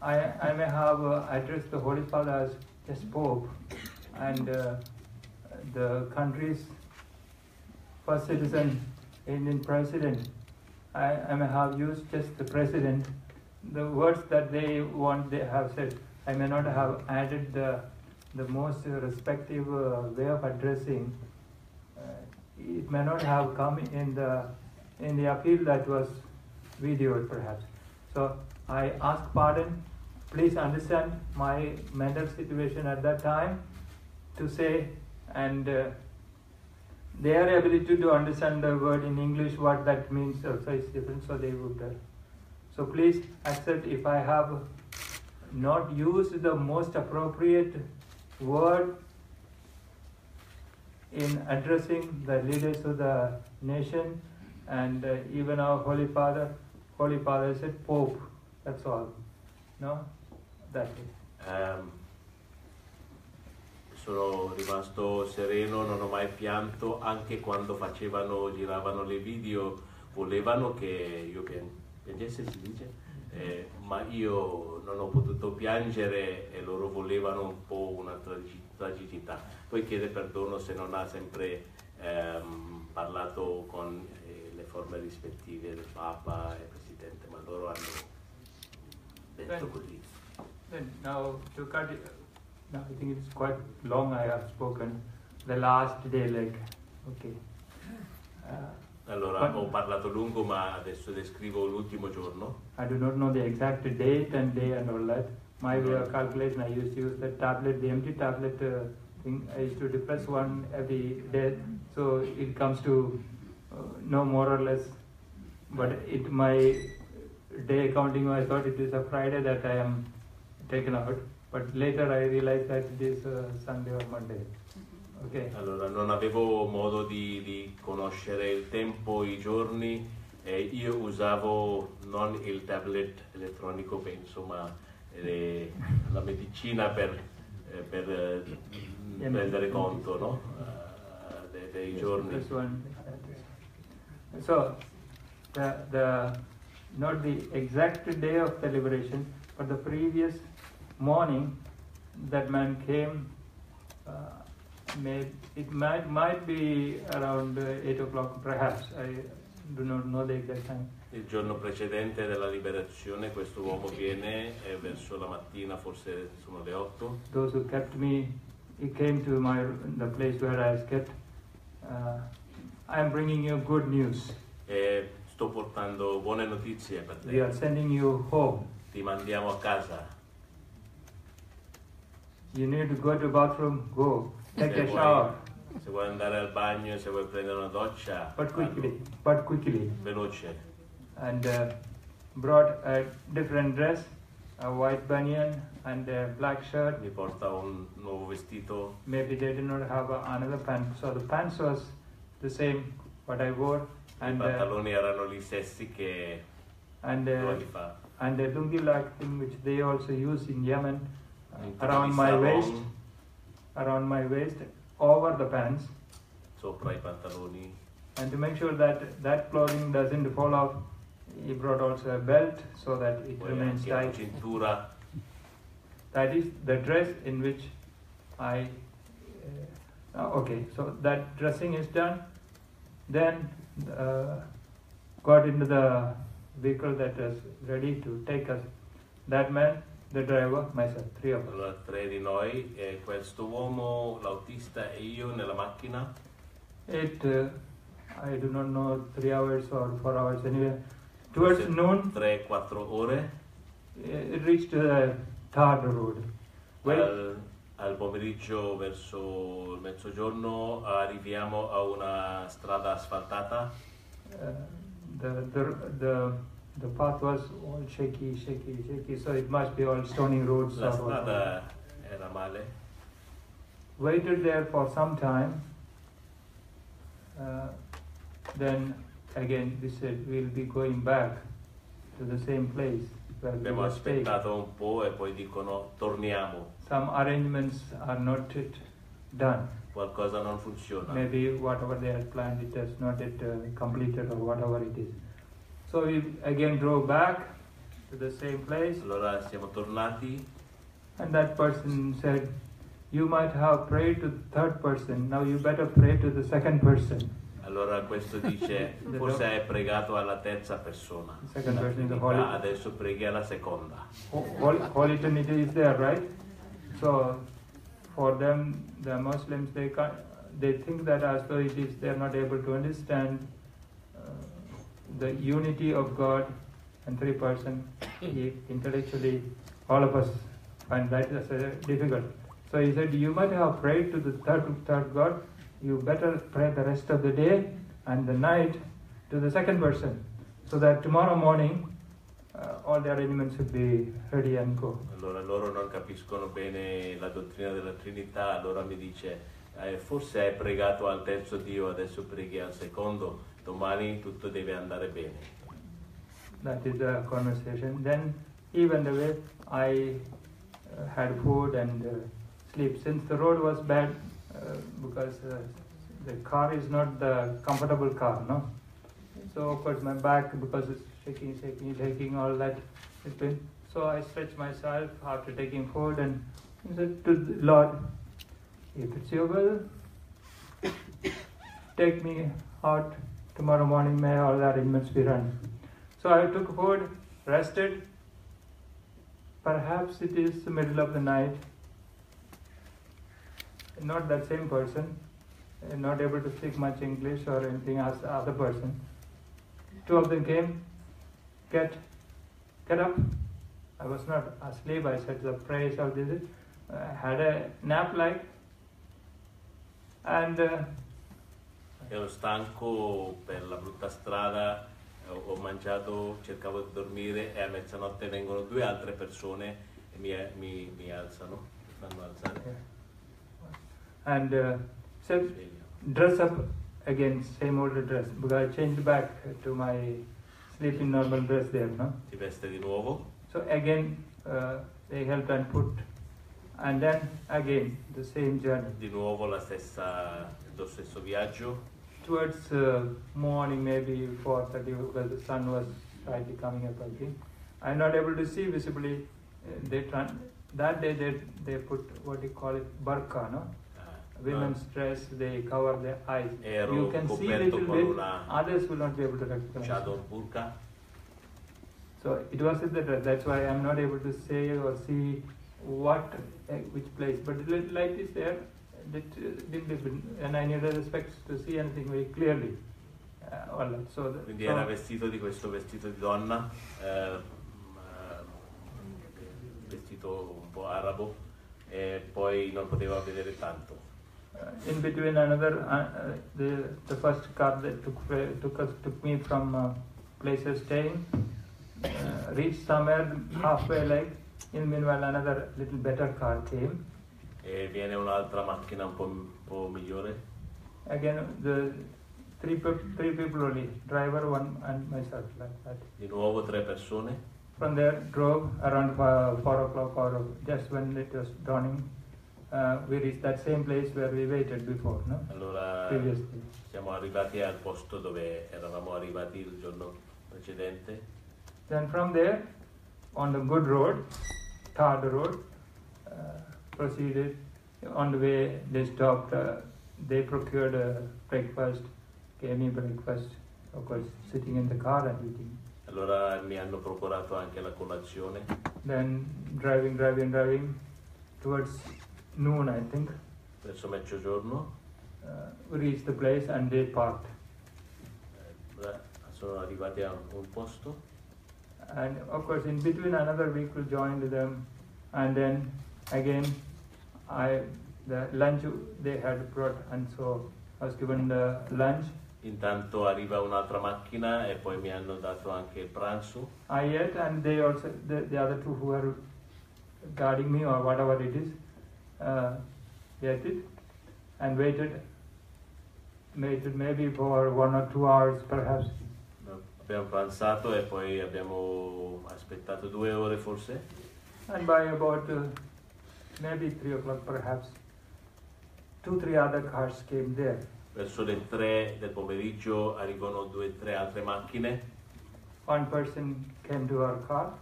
I may have addressed the Holy Father as just Pope, and the country's first citizen, Indian President. I may have used just the President. The words that they want, they have said. I may not have added the most respective way of addressing. It may not have come in the appeal that was videoed, perhaps. So I ask pardon. Please understand my mental situation at that time to say, and their ability to understand the word in English, what that means also is different, so they would. So please accept if I have not used the most appropriate word in addressing the leaders of the nation, and even our Holy Father. Holy Father said Pope, that's all. No? That's it. Sono rimasto sereno, non ho mai pianto, anche quando giravano le video, volevano che io piangessi, si dice, ma io non ho potuto piangere e loro volevano un po' una tragicità. Poi chiede perdono se non ha sempre parlato con le forme rispettive del Papa e Presidente, ma loro hanno detto così. Now, to cut it, now I think it's quite long I have spoken. The last day, like, okay. Allora, ho parlato lungo, ma adesso descrivo l'ultimo giorno. I do not know the exact date and day and all that. My way of calculation, I used to use the tablet, the empty tablet thing. I used to depress one every day, so it comes to no more or less. But my day counting, I thought it is a Friday that I am taken out. But later I realized that it is Sunday or Monday. Okay. Allora, non avevo modo di conoscere il tempo, i giorni, e io usavo non il tablet elettronico, penso, ma la medicina per prendere conto, no? Dei giorni. So, not the exact day of the liberation, but the previous morning, that man came. It might be around 8 o'clock, perhaps. I do not know the exact time. Il giorno precedente della liberazione questo uomo viene verso la mattina, forse sono le 8. Those who kept me, he came to the place where I was kept. I am bringing you good news. Sto portando buone notizie per te. We are sending you home. Ti mandiamo a casa. You need to go to the bathroom, go. Take a shower. Se vuoi andare al bagno, se vuoi prendere una doccia, but quickly. Veloce. And brought a different dress, a white banyan and a black shirt. Mi porta un nuovo vestito. Maybe they did not have another pant, so the pants was the same what I wore. I pantaloni erano gli stessi che 2 anni fa. And the lungi-like thing which they also use in Yemen, around my waist, over the pants. Sopra i pantaloni. And to make sure that clothing doesn't fall off, he brought also a belt so that it remains tight. Cintura. That is the dress in which I. Okay, so that dressing is done. Then got into the vehicle that was ready to take us. That man, the driver, myself, 3 of us. Allora, 3 di noi, questo uomo, l'autista e io nella macchina. I do not know, 3 hours or 4 hours anyway. Towards noon, 3-4 ore. It reached the Third road. Al pomeriggio verso il mezzogiorno arriviamo a una strada asfaltata. The path was all shaky, so it must be all stony roads. La strada era male. Waited there for some time. Then again we said we'll be going back. to the same place where we Abbiamo were staying. aspettato un po' e poi dicono torniamo, Some arrangements are not yet done. qualcosa non funziona. Maybe whatever they had planned, it has not yet completed or whatever it is. So we again drove back to the same place, Allora siamo tornati and that person said, "You might have prayed to the third person, now you better pray to the second person." Allora questo dice, forse hai pregato alla terza persona, The second person is the Trinità, Holy, adesso preghi alla seconda. Holy Trinity is there, right? So for them, the Muslims, they think that as though it is, they are not able to understand the unity of God and three person. Intellectually, all of us find that as difficult. So he said, you might have prayed to the third God, you better pray the rest of the day and the night to the second person, so that tomorrow morning all the arrangements should be ready and go. Allora loro non capiscono bene la dottrina della Trinità, allora mi dice, forse hai pregato al terzo Dio, adesso preghi al secondo, domani tutto deve andare bene. That is the conversation. Then even the way I had food and sleep, since the road was bad, because the car is not the comfortable car, no? So of course my back, because it's shaking, all that. So I stretched myself after taking food and said to the Lord, if it's your will, take me out tomorrow morning, may all the arrangements be run. So I took food, rested. Perhaps it is the middle of the night. Not that same person, not able to speak much English or anything as the other person. Two of them came, get up. I was not asleep, I said the prayers of this. I had a nap and Ero stanco per la brutta strada, ho mangiato, cercavo di dormire e a mezzanotte vengono due altre persone e mi alzano, mi fanno alzare. And said, dress up again, same old dress, because I changed back to my sleeping normal dress there, no? Si veste di nuovo. So again, they helped and put, and then again the same journey. Di nuovo lo stesso viaggio. Towards morning, maybe 4:30, because the sun was slightly coming up again. I'm not able to see visibly. That day they put what you call it, burqa, no? Women's dress, they cover their eyes. You can see little bit, others will not be able to recognize. Burqa. So it was in the dress, that's why I'm not able to say or see which place. But the light is there, and I needed the specs to see anything very clearly. All that. Quindi era vestito di questo vestito di donna, vestito un po' arabo, e poi non poteva vedere tanto. In between the first car that took me from place of staying, reached somewhere halfway, in meanwhile another little better car came. E viene un'altra macchina un po' migliore. Again, the three people only, driver, one and myself, like that. Di nuovo 3 persone. From there, drove around 4 o'clock or just when it was dawning. We reached that same place where we waited before, no? Allora Previously. siamo arrivati al posto dove eravamo arrivati il giorno precedente. Then from there, on the good road, tarred road, proceeded. On the way, they stopped. They procured breakfast, gave me breakfast. Of course, sitting in the car and eating. Allora mi hanno procurato anche la colazione. Then driving towards noon, I think. Verso mezzogiorno. We reached the place and they parked. Sono arrivati a un posto. And of course, in between another vehicle joined them, and then again, the lunch they had brought, and so I was given the lunch. Intanto arriva un'altra macchina e poi mi hanno dato anche il pranzo. I ate, and they also, the other two who were guarding me or whatever it is, they ate it and waited maybe for 1 or 2 hours perhaps. Abbiamo pranzato e poi abbiamo aspettato 2 ore forse. And by about maybe 3 o'clock perhaps, 2-3 other cars came there. Verso le 3 del pomeriggio arrivano 2-3 altre macchine. One person came to our car.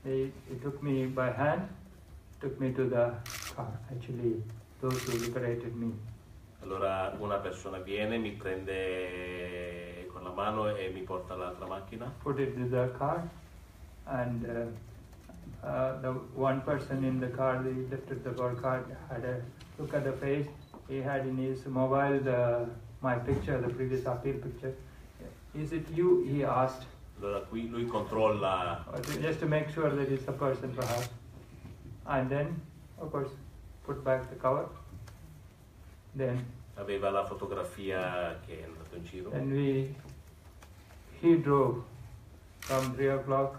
He took me by hand, took me to the car, actually, those who liberated me. Allora una persona viene, mi prende con la mano e mi porta all'altra macchina. Put it in the car, and the one person in the car, they lifted the car, had a look at the face. He had in his mobile my picture, the previous appeal picture. Is it you? He asked. Allora qui lui controlla. Just to make sure that it's a person perhaps. And then, of course, put back the cover. Then Aveva la fotografia che è andato in giro. and he drove from 3 o'clock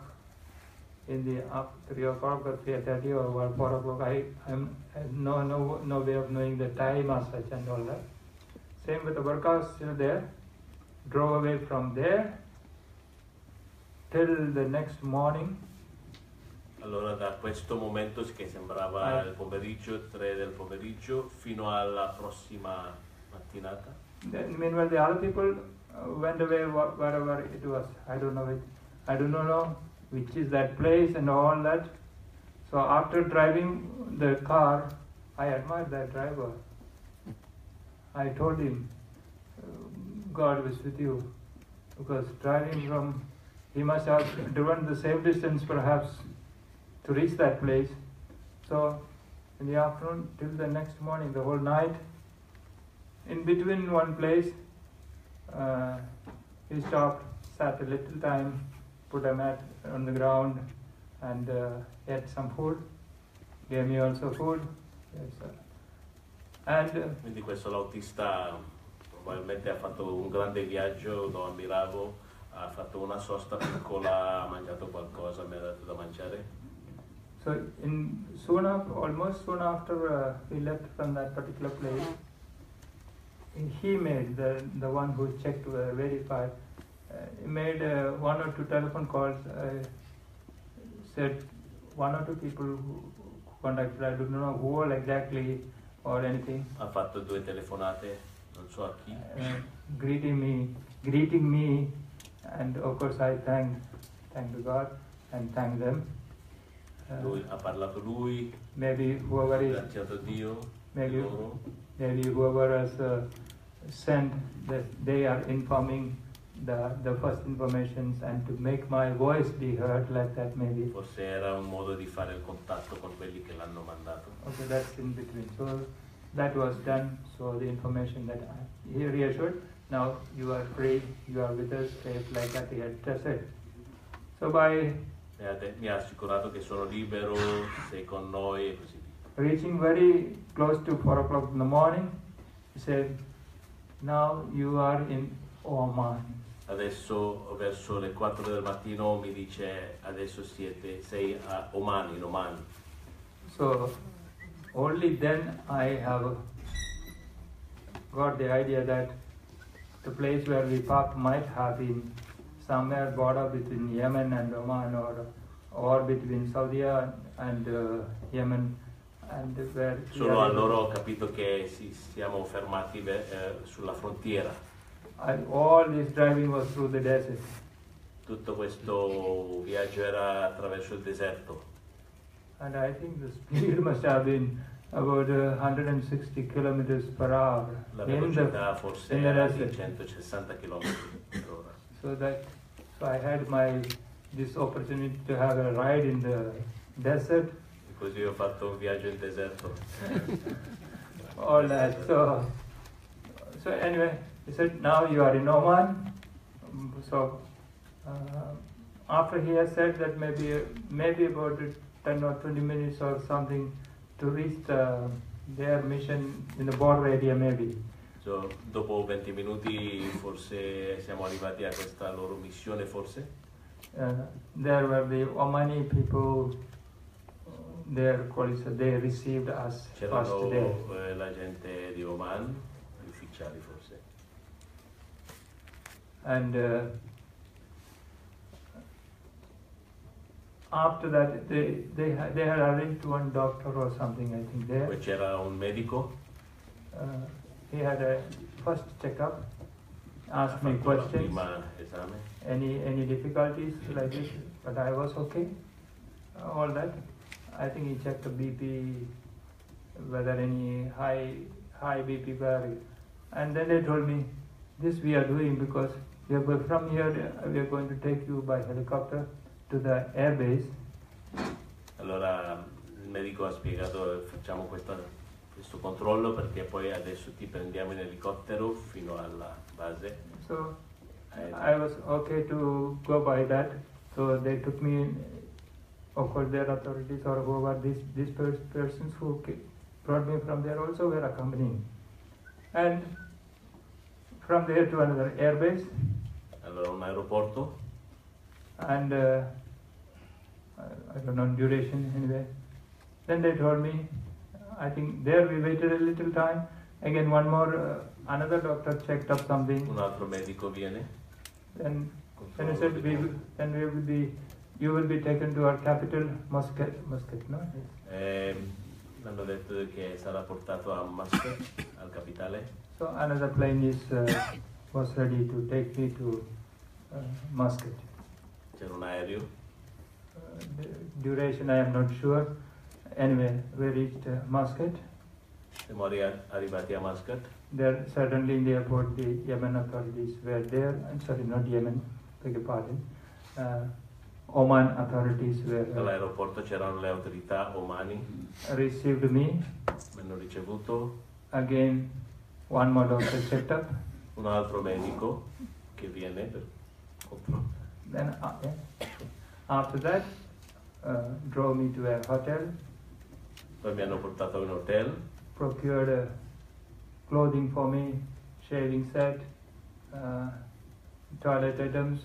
in the 3 o'clock or 3:30 or 4 o'clock. I had no way of knowing the time as such and all that. Same with the workhouse still there. Drove away from there till the next morning. Allora da questo momento che sembrava il pomeriggio, 3 del pomeriggio, fino alla prossima mattinata. Then, meanwhile, the other people went away wherever it was. I don't know which is that place and all that. So after driving the car, I admired that driver. I told him, God was with you, because driving from, he must have driven the same distance perhaps to reach that place. So in the afternoon till the next morning, the whole night, in between one place, he stopped, sat a little time, put a mat on the ground, and ate some food. Gave me also food. Yes, and Quindi questo l'autista probabilmente ha fatto un grande viaggio, lo ammiravo, ha fatto una sosta piccola, ha mangiato qualcosa, mi ha dato da mangiare. so almost soon after we left from that particular place, he made the one who checked, verified. He made 1 or 2 telephone calls. Said 1 or 2 people who contacted. I don't know who all exactly or anything. Ha fatto 2 telefonate, non so a chi. Greeting me, and of course I thank God and thank them. Lui ha parlato lui, Maybe whoever is, ringraziato Dio, maybe loro. whoever has sent, that they are informing the first informations and to make my voice be heard like that maybe. Forse era un modo di fare il contatto con quelli che l'hanno mandato. Okay, that's in between. So that was done. So the information that he reassured. Now you are free. You are with us. Safe, like that he had just said. So by Mi ha assicurato che sono libero, sei con noi e così via. reaching very close to 4 o'clock in the morning, he said, "Now you are in Oman." Adesso verso le 4 del mattino mi dice adesso sei a Oman, in Oman. So only then I have got the idea that the place where we parked might have been somewhere border between Yemen and Oman, or between Saudi and Yemen, and where Solo allora ho capito che siamo fermati sulla frontiera. All this driving was through the desert. Tutto questo viaggio era attraverso il deserto. And I think the speed must have been about 160 kilometers per hour. La velocità forse in the era di desert. 160 km per ora. So I had this opportunity to have a ride in the desert. E così ho fatto un viaggio in deserto. All that. So anyway, he said, now you are in Oman. So after he has said that maybe about 10 or 20 minutes or something to reach their mission in the border area maybe. So, dopo 20 minuti forse siamo arrivati a questa loro missione forse. There were the Omani people, their colleagues, they received us first day. C'erano la gente di Oman, gli ufficiali forse. And after that, they had arranged one doctor or something, I think, there. Poi c'era un medico, He had a first checkup, ha asked me fatto la questions, prima esame. any difficulties like this, but I was okay. All that. I think he checked the BP, whether any high BP value. And then they told me, this we are doing because from here we are going to take you by helicopter to the airbase. Allora il medico ha spiegato facciamo questo controllo perché poi adesso ti prendiamo in elicottero fino alla base. So I was okay to go by that. So they took me, of course their authorities or whoever these persons who brought me from there also were accompanying. And from there to another airbase. Allora un aeroporto. And I don't know duration anyway. Then they told me, I think there we waited a little time. Again one more, another doctor checked up something. Un altro medico viene. Then he said, you will be taken to our capital, Muscat, no? Mi hanno detto che sarà portato a Muscat, al capitale. So another plane was ready to take me to Muscat. C'era un aereo. The duration I am not sure. Anyway, we reached Muscat. Siamo arrivati a Muscat. There, certainly in the airport, the Yemen authorities were there. I'm sorry, not Yemen, beg your pardon. Oman authorities were All'aeroporto c'erano le autorità omani. Received me. Mi hanno ricevuto. Again, one more doctor checked up. Un altro medico che viene per controllo. Then after that, drove me to a hotel. Poi mi hanno portato in hotel. Procured clothing for me, shaving set, toilet items.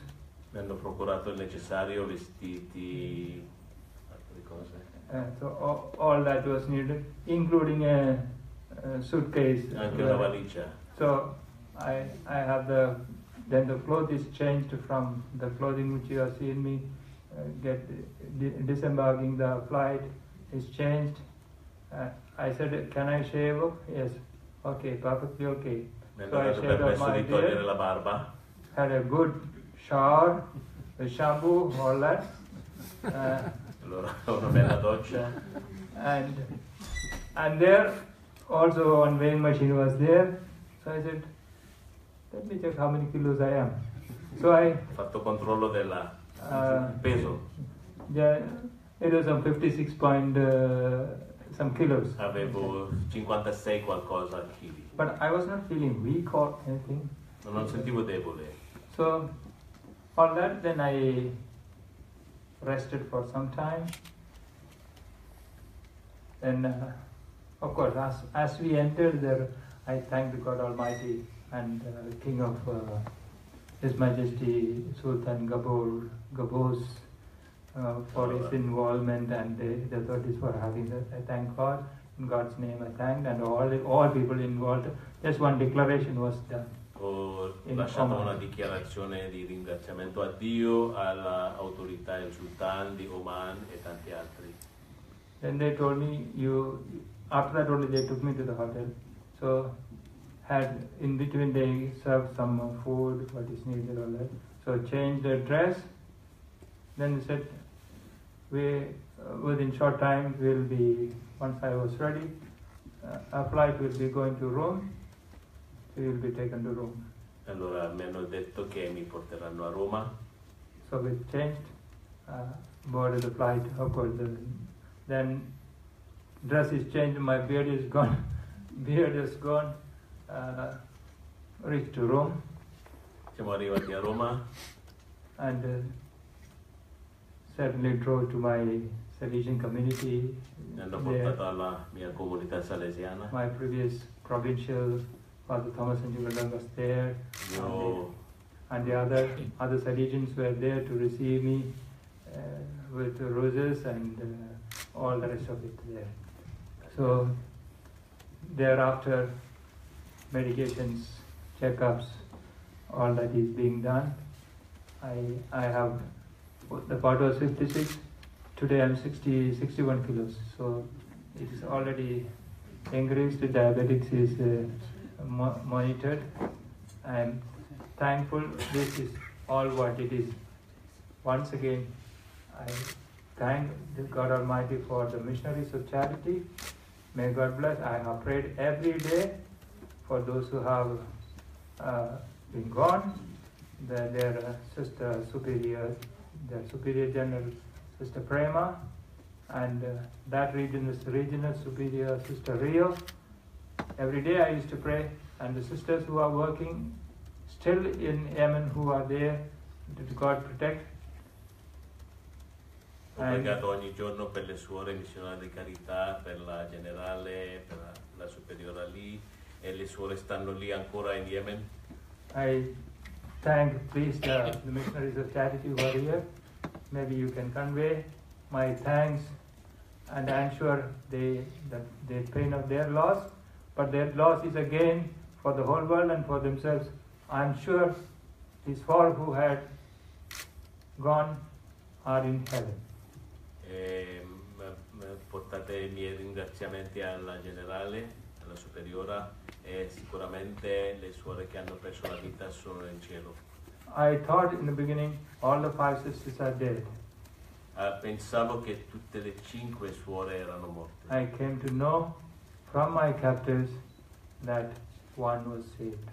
Mi hanno procurato il necessario, vestiti, altre cose. So all that was needed, including a suitcase. Anche una valigia. So I have then the clothes is changed from the clothing which you have seen me disembarking the flight is changed. I said, can I shave off? Yes. Okay, perfectly okay. Mi hanno So I dato shaved off permesso my di togliere beard, la barba. had a good shower, the shampoo, all that. Allora una bella doccia. And there also one weighing machine was there. So I said, let me check how many kilos I am. So I Ho fatto controllo del peso. yeah, it was some 56 point some kilos. Avevo 56 qualcosa chili. But I was not feeling weak or anything. Non sentivo debole. So all that, then I rested for some time. Then of course as we entered there, I thanked God Almighty and King of His Majesty Sultan Gabos for his involvement and the authorities for having that. I thank God. In God's name I thanked, and all people involved. Just one declaration was done. Ho lasciato una dichiarazione di ringraziamento a Dio, all'autorità, il sultan di Oman e tanti altri. Then they told me, after that only they took me to the hotel. So had in between they served some food, what is needed, all that. So changed the dress. Then they said, within short time we'll be, once I was ready, a flight will be going to Rome. We will be taken to Rome. Allora mi hanno detto che mi porteranno a Roma. So we changed, boarded the flight, of course. Then dress is changed, my beard is gone. Reached to Rome. Siamo arrivati a Roma. And certainly drove to my Salesian community. Mi hanno portato alla mia comunità salesiana. My previous provincial, Father Thomas and Juvenal was there. And the other Salesians were there to receive me with roses and all the rest of it there. So thereafter, medications, checkups, all that is being done. I have, the part was 56, today I'm 61 kilos, so it is already increased. The diabetics is monitored. I'm thankful. This is all what it is. Once again, I thank God Almighty for the missionaries of charity. May God bless. I have prayed every day for those who have been gone. Their Sister Superior, their Superior General Sister Prema, and that regional Superior Sister Rio. Every day I used to pray, and the sisters who are working still in Yemen, who are there, did God protect. Ho pregato ogni giorno per le suore missionarie di carità, per la generale, per la superiora lì, e le suore stanno lì ancora in Yemen. I thank please the missionaries of charity who are here. Maybe you can convey my thanks, and I'm sure they pain of their loss, but their loss is again for the whole world and for themselves. I'm sure these four who had gone are in heaven. Portate i miei ringraziamenti alla generale, alla superiora, e sicuramente le suore che hanno perso la vita sono in cielo. I thought in the beginning all the 5 sisters are dead. Pensavo che tutte le 5 suore erano morte. I came to know from my captors that one was saved.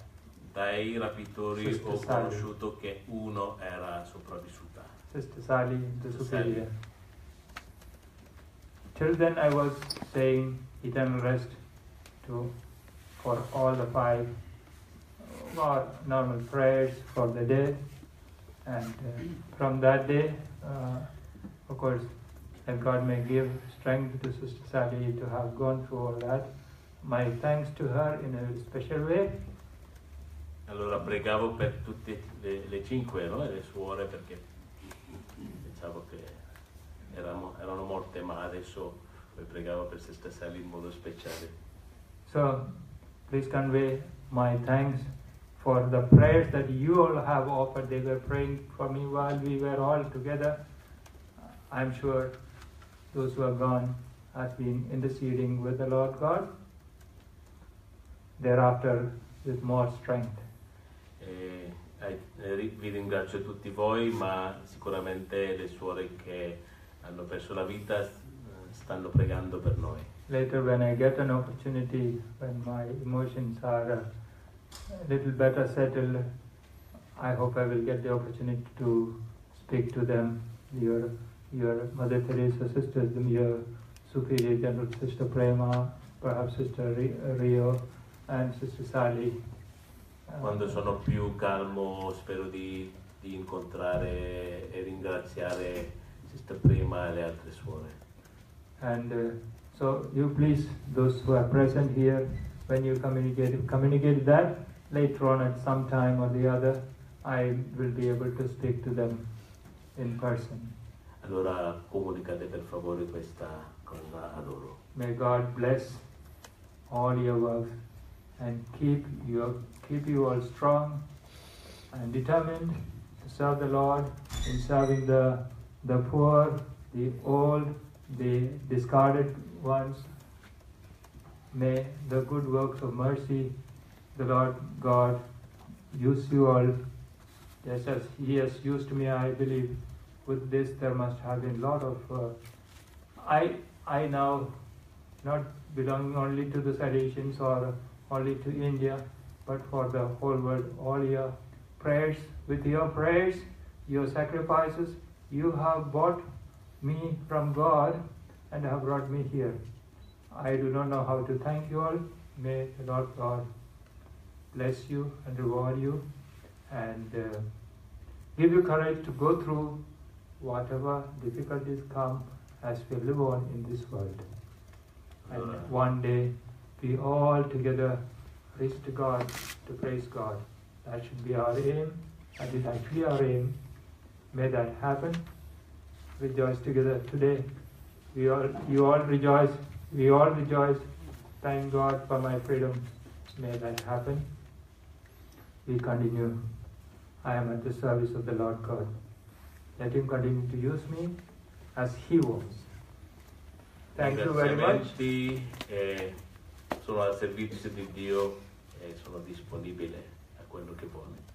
Dai rapitori Sister ho Sally. conosciuto che uno era sopravvissuta. Sister Sally, the Sister superior. Sally. Till then I was saying eternal rest for all the 5 normal prayers for the dead, and from that day, of course, that God may give strength to Sister Sally to have gone through all that. My thanks to her in a special way. Allora pregavo per tutte le 5, no? Le suore, perché pensavo che erano morte, ma adesso poi pregavo per Sister Sally in modo speciale. So please convey my thanks for the prayers that you all have offered. They were praying for me while we were all together. I'm sure those who have gone have been interceding with the Lord God, thereafter with more strength. Vi ringrazio tutti voi, ma sicuramente le suore che hanno perso la vita stanno pregando per noi. Later, when I get an opportunity, when my emotions are a little better settled, I hope I will get the opportunity to speak to them, your Mother Teresa sisters, your Superior General Sister Prema, perhaps Sister Rio, and Sister Sally. Quando sono più calmo spero di incontrare e ringraziare Sister Prema e le altre suore. And so you please, those who are present here, when you communicate that, later on at some time or the other, I will be able to speak to them in person. Allora comunicate per favore questa cosa a loro. May God bless all your works and keep you all strong and determined to serve the Lord in serving the poor, the old, the discarded ones. May the good works of mercy, the Lord God, use you all just as He has used me. I believe with this there must have been a lot of... I now not belong only to the Salesians or only to India, but for the whole world. All your prayers, with your prayers, your sacrifices, you have bought me from God and have brought me here. I do not know how to thank you all. May the Lord God bless you and reward you and give you courage to go through whatever difficulties come as we live on in this world. And one day we all together reach to God to praise God. That should be our aim. That is actually our aim. May that happen. Rejoice together today. You all rejoice. We all rejoice. Thank God for my freedom. May that happen. We continue. I am at the service of the Lord God. Let Him continue to use me as he was. Thank you very much. Sono al servizio di Dio e sono disponibile a quello che vuole.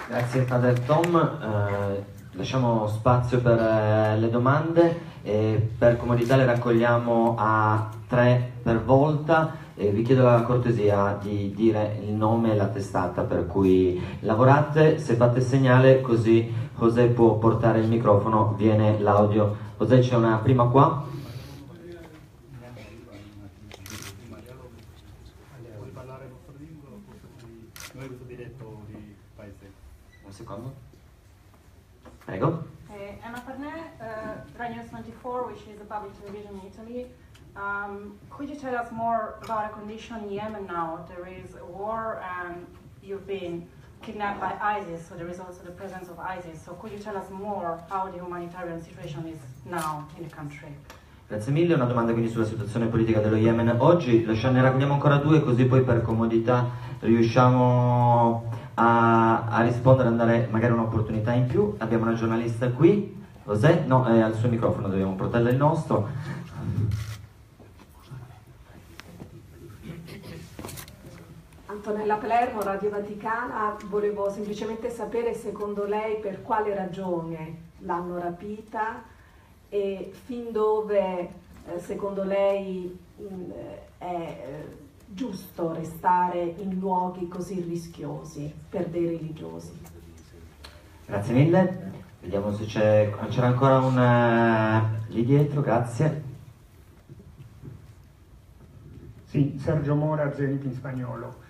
Grazie Padre Tom, lasciamo spazio per le domande e per comodità le raccogliamo a 3 per volta e vi chiedo la cortesia di dire il nome e la testata per cui lavorate, se fate segnale così José può portare il microfono, viene l'audio. José, c'è una prima qua. Un secondo. Prego. Anna Parnè, Rai News 24, which is a public television in Italy. Could you tell us more about the condition in Yemen now? There is a war and you've been kidnapped by ISIS, so there is also the presence of ISIS. So could you tell us more how the humanitarian situation is now in the country? Grazie mille, una domanda quindi sulla situazione politica dello Yemen oggi, ne raccogliamo ancora 2 così poi per comodità riusciamo a rispondere, a dare magari un'opportunità in più. Abbiamo una giornalista qui, José, no, al suo microfono dobbiamo portarle il nostro. Antonella Palermo, Radio Vaticana, volevo semplicemente sapere secondo lei per quale ragione l'hanno rapita e fin dove secondo lei è giusto restare in luoghi così rischiosi per dei religiosi. Grazie mille, vediamo se c'era ancora lì dietro, grazie. Sì, Sergio Mora, Zenit in spagnolo.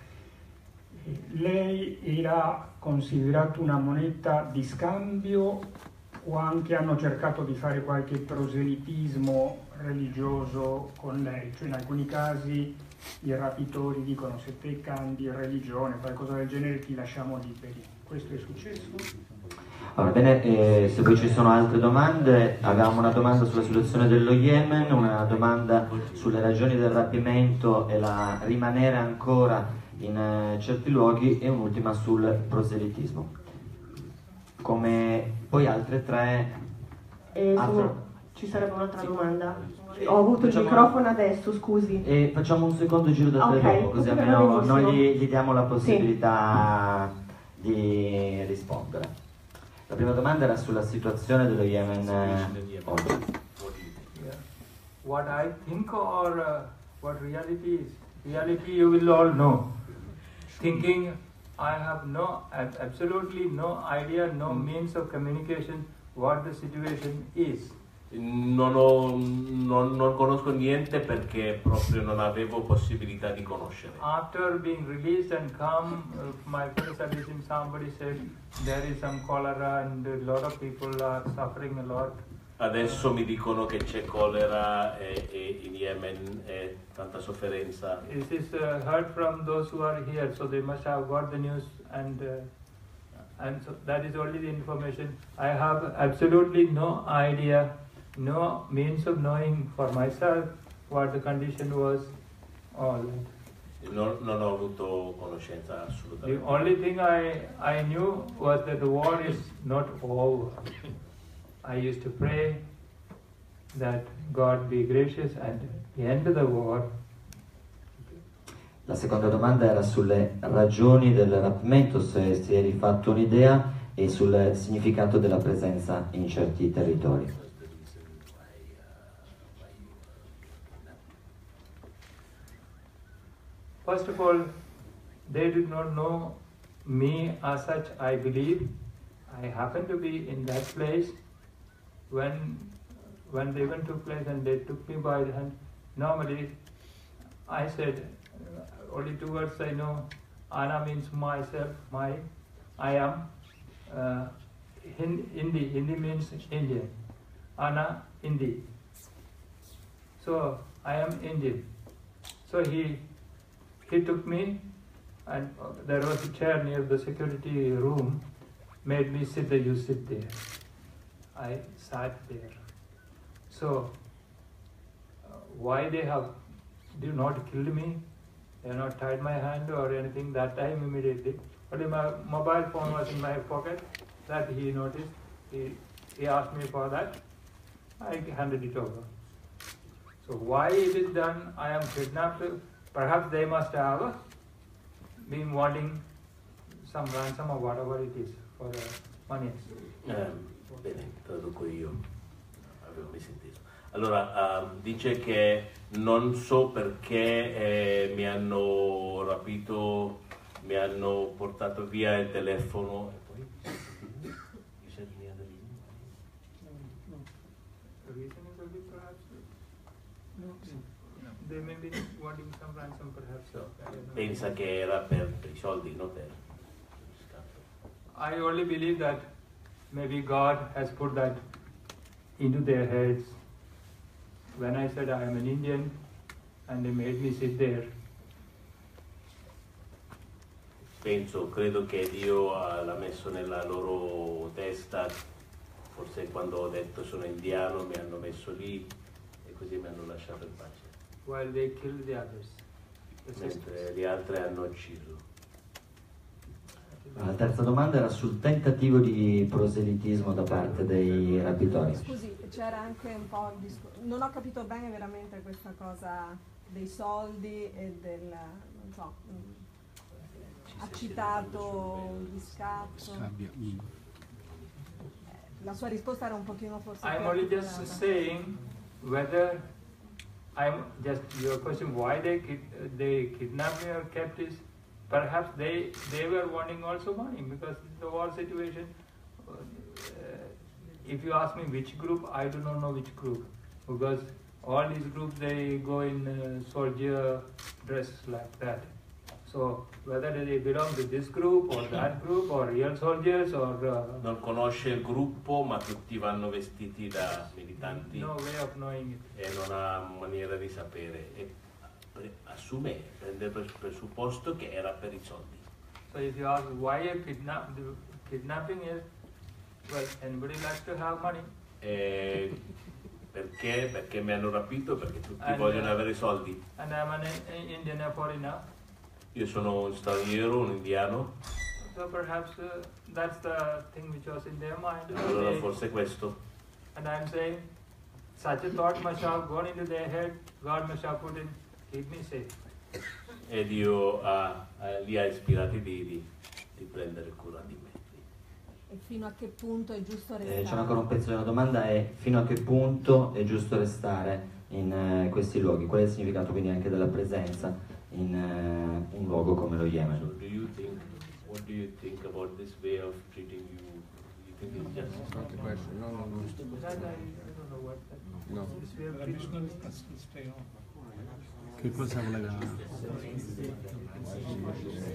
Lei era considerato una moneta di scambio o anche hanno cercato di fare qualche proselitismo religioso con lei? Cioè in alcuni casi i rapitori dicono se te cambi religione, qualcosa del genere ti lasciamo liberi. Questo è successo? Allora, bene, se poi ci sono altre domande, avevamo una domanda sulla situazione dello Yemen, una domanda sulle ragioni del rapimento e la rimanere ancora in certi luoghi e un'ultima sul proselitismo. Come poi altre 3... Ci sarebbe un'altra domanda? Ho avuto il microfono adesso, scusi. E facciamo un secondo giro da 3 dopo, così almeno noi gli diamo la possibilità di rispondere. La prima domanda era sulla situazione dello Yemen oggi. What I think or what reality is? Reality you will all know. Thinking I have absolutely no idea, no means of communication what the situation is. Non conosco niente perché proprio non avevo possibilità di conoscere. After being released and come, my first audition, somebody said there is some cholera and a lot of people are suffering a lot. Adesso mi dicono che c'è colera e in Yemen è tanta sofferenza. This is heard from those who are here, so they must have got the news and so that is only the information. I have absolutely no idea, no means of knowing for myself what the condition was. All. Non ho avuto conoscenza assolutamente. The only thing I knew was that the war is not over. I used to pray that God be gracious and end the war. La seconda domanda era sulle ragioni del rapimento, se si è rifatto un'idea, e sul significato della presenza in certi territori. First of all, they did not know me as such, I believe. I happened to be in that place when the event took place and they took me by the hand. Normally, I said, only 2 words I know. Anna means myself, I am. Hindi means Indian. Anna, Hindi. So, I am Indian. So he took me and there was a chair near the security room, made me sit there, you sit there. I sat there. So, why they have do not killed me, They not tied my hand or anything that time immediately. Only my mobile phone was in my pocket. That he noticed. He asked me for that. I handed it over. So why it is done? I am kidnapped. Perhaps they must have been wanting some ransom or whatever it is for the money. Bene, traduco io. Avevo misinteso. Allora, dice che non so perché mi hanno rapito, mi hanno portato via il telefono e poi... They may be wanting some ransom perhaps. Pensa che era per i soldi, non per il scatto. I only believe that maybe God has put that into their heads. When I said I am an Indian and they made me sit there. Credo che Dio l'ha messo nella loro testa, forse quando ho detto sono indiano mi hanno messo lì e così mi hanno lasciato in pace. While they killed the others. Mentre gli altri hanno ucciso. La terza domanda era sul tentativo di proselitismo da parte dei rapitori. Scusi, c'era anche un po' il discorso. Non ho capito bene veramente questa cosa dei soldi e del, non so, ha citato gli scatto. La sua risposta era un pochino forse... I'm only just saying whether I'm just your question why they kidnapped me or kept this. Perhaps they were wanting also money because the war situation. If you ask me which group, I do not know which group because all these groups they go in soldier dress like that. So whether they belong to this group or that group or real soldiers or non conosce il gruppo, ma tutti vanno vestiti da militanti. No way of knowing it. E non ha maniera di sapere. E prende per presupposto che era per i soldi. So if you ask why a kidnapping is, well, anybody likes to have money. Perché? Perché mi hanno rapito, perché tutti vogliono avere soldi. And I'm an Indian, a foreigner. Io sono un straniero, un indiano. So perhaps that's the thing which was in their mind. Allora forse questo. And I'm saying, such a thought must have gone into their head. God must have put in, keep me safe. E Dio li ha ispirati di prendere cura di me. E fino a che punto è giusto restare? C'è ancora un pezzo della domanda, è fino a che punto è giusto restare in questi luoghi? Qual è il significato quindi anche della presenza in un luogo come lo Yemen? So what do you think about this way of treating you? You think it's just? That's not the question. No. I don't know what that No. This way of treating. Che cosa voleva?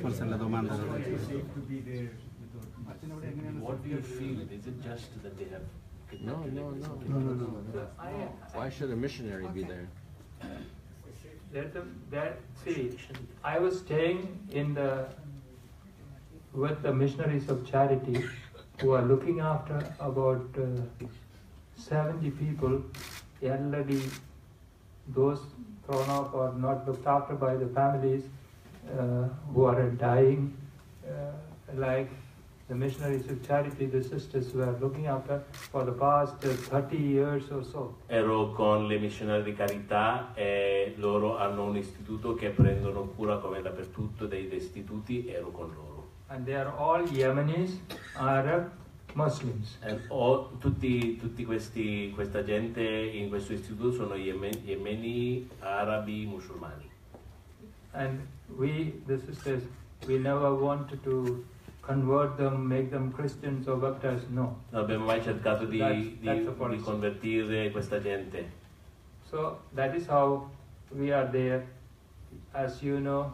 Forse la domanda non è What do you feel? Is it just that they have kidnapped you? No. Why should a missionary be there? See, I was staying with the missionaries of charity who are looking after about 70 people, elderly, those thrown off or not looked after by the families who are dying, like the missionaries of charity, the sisters who are looking after for the past 30 years or so. Ero con le missionarie di carità e loro hanno un istituto che prendono cura come dappertutto dei destituti, ero con loro. And they are all Yemenis, Arab, Muslims. Tutti questa gente in questo istituto sono yemeni, arabi, musulmani. And we, the sisters, we never wanted to convert them, make them Christians or baptized, no. Non abbiamo mai cercato di That's convertire questa gente. So that is how we are there. As you know,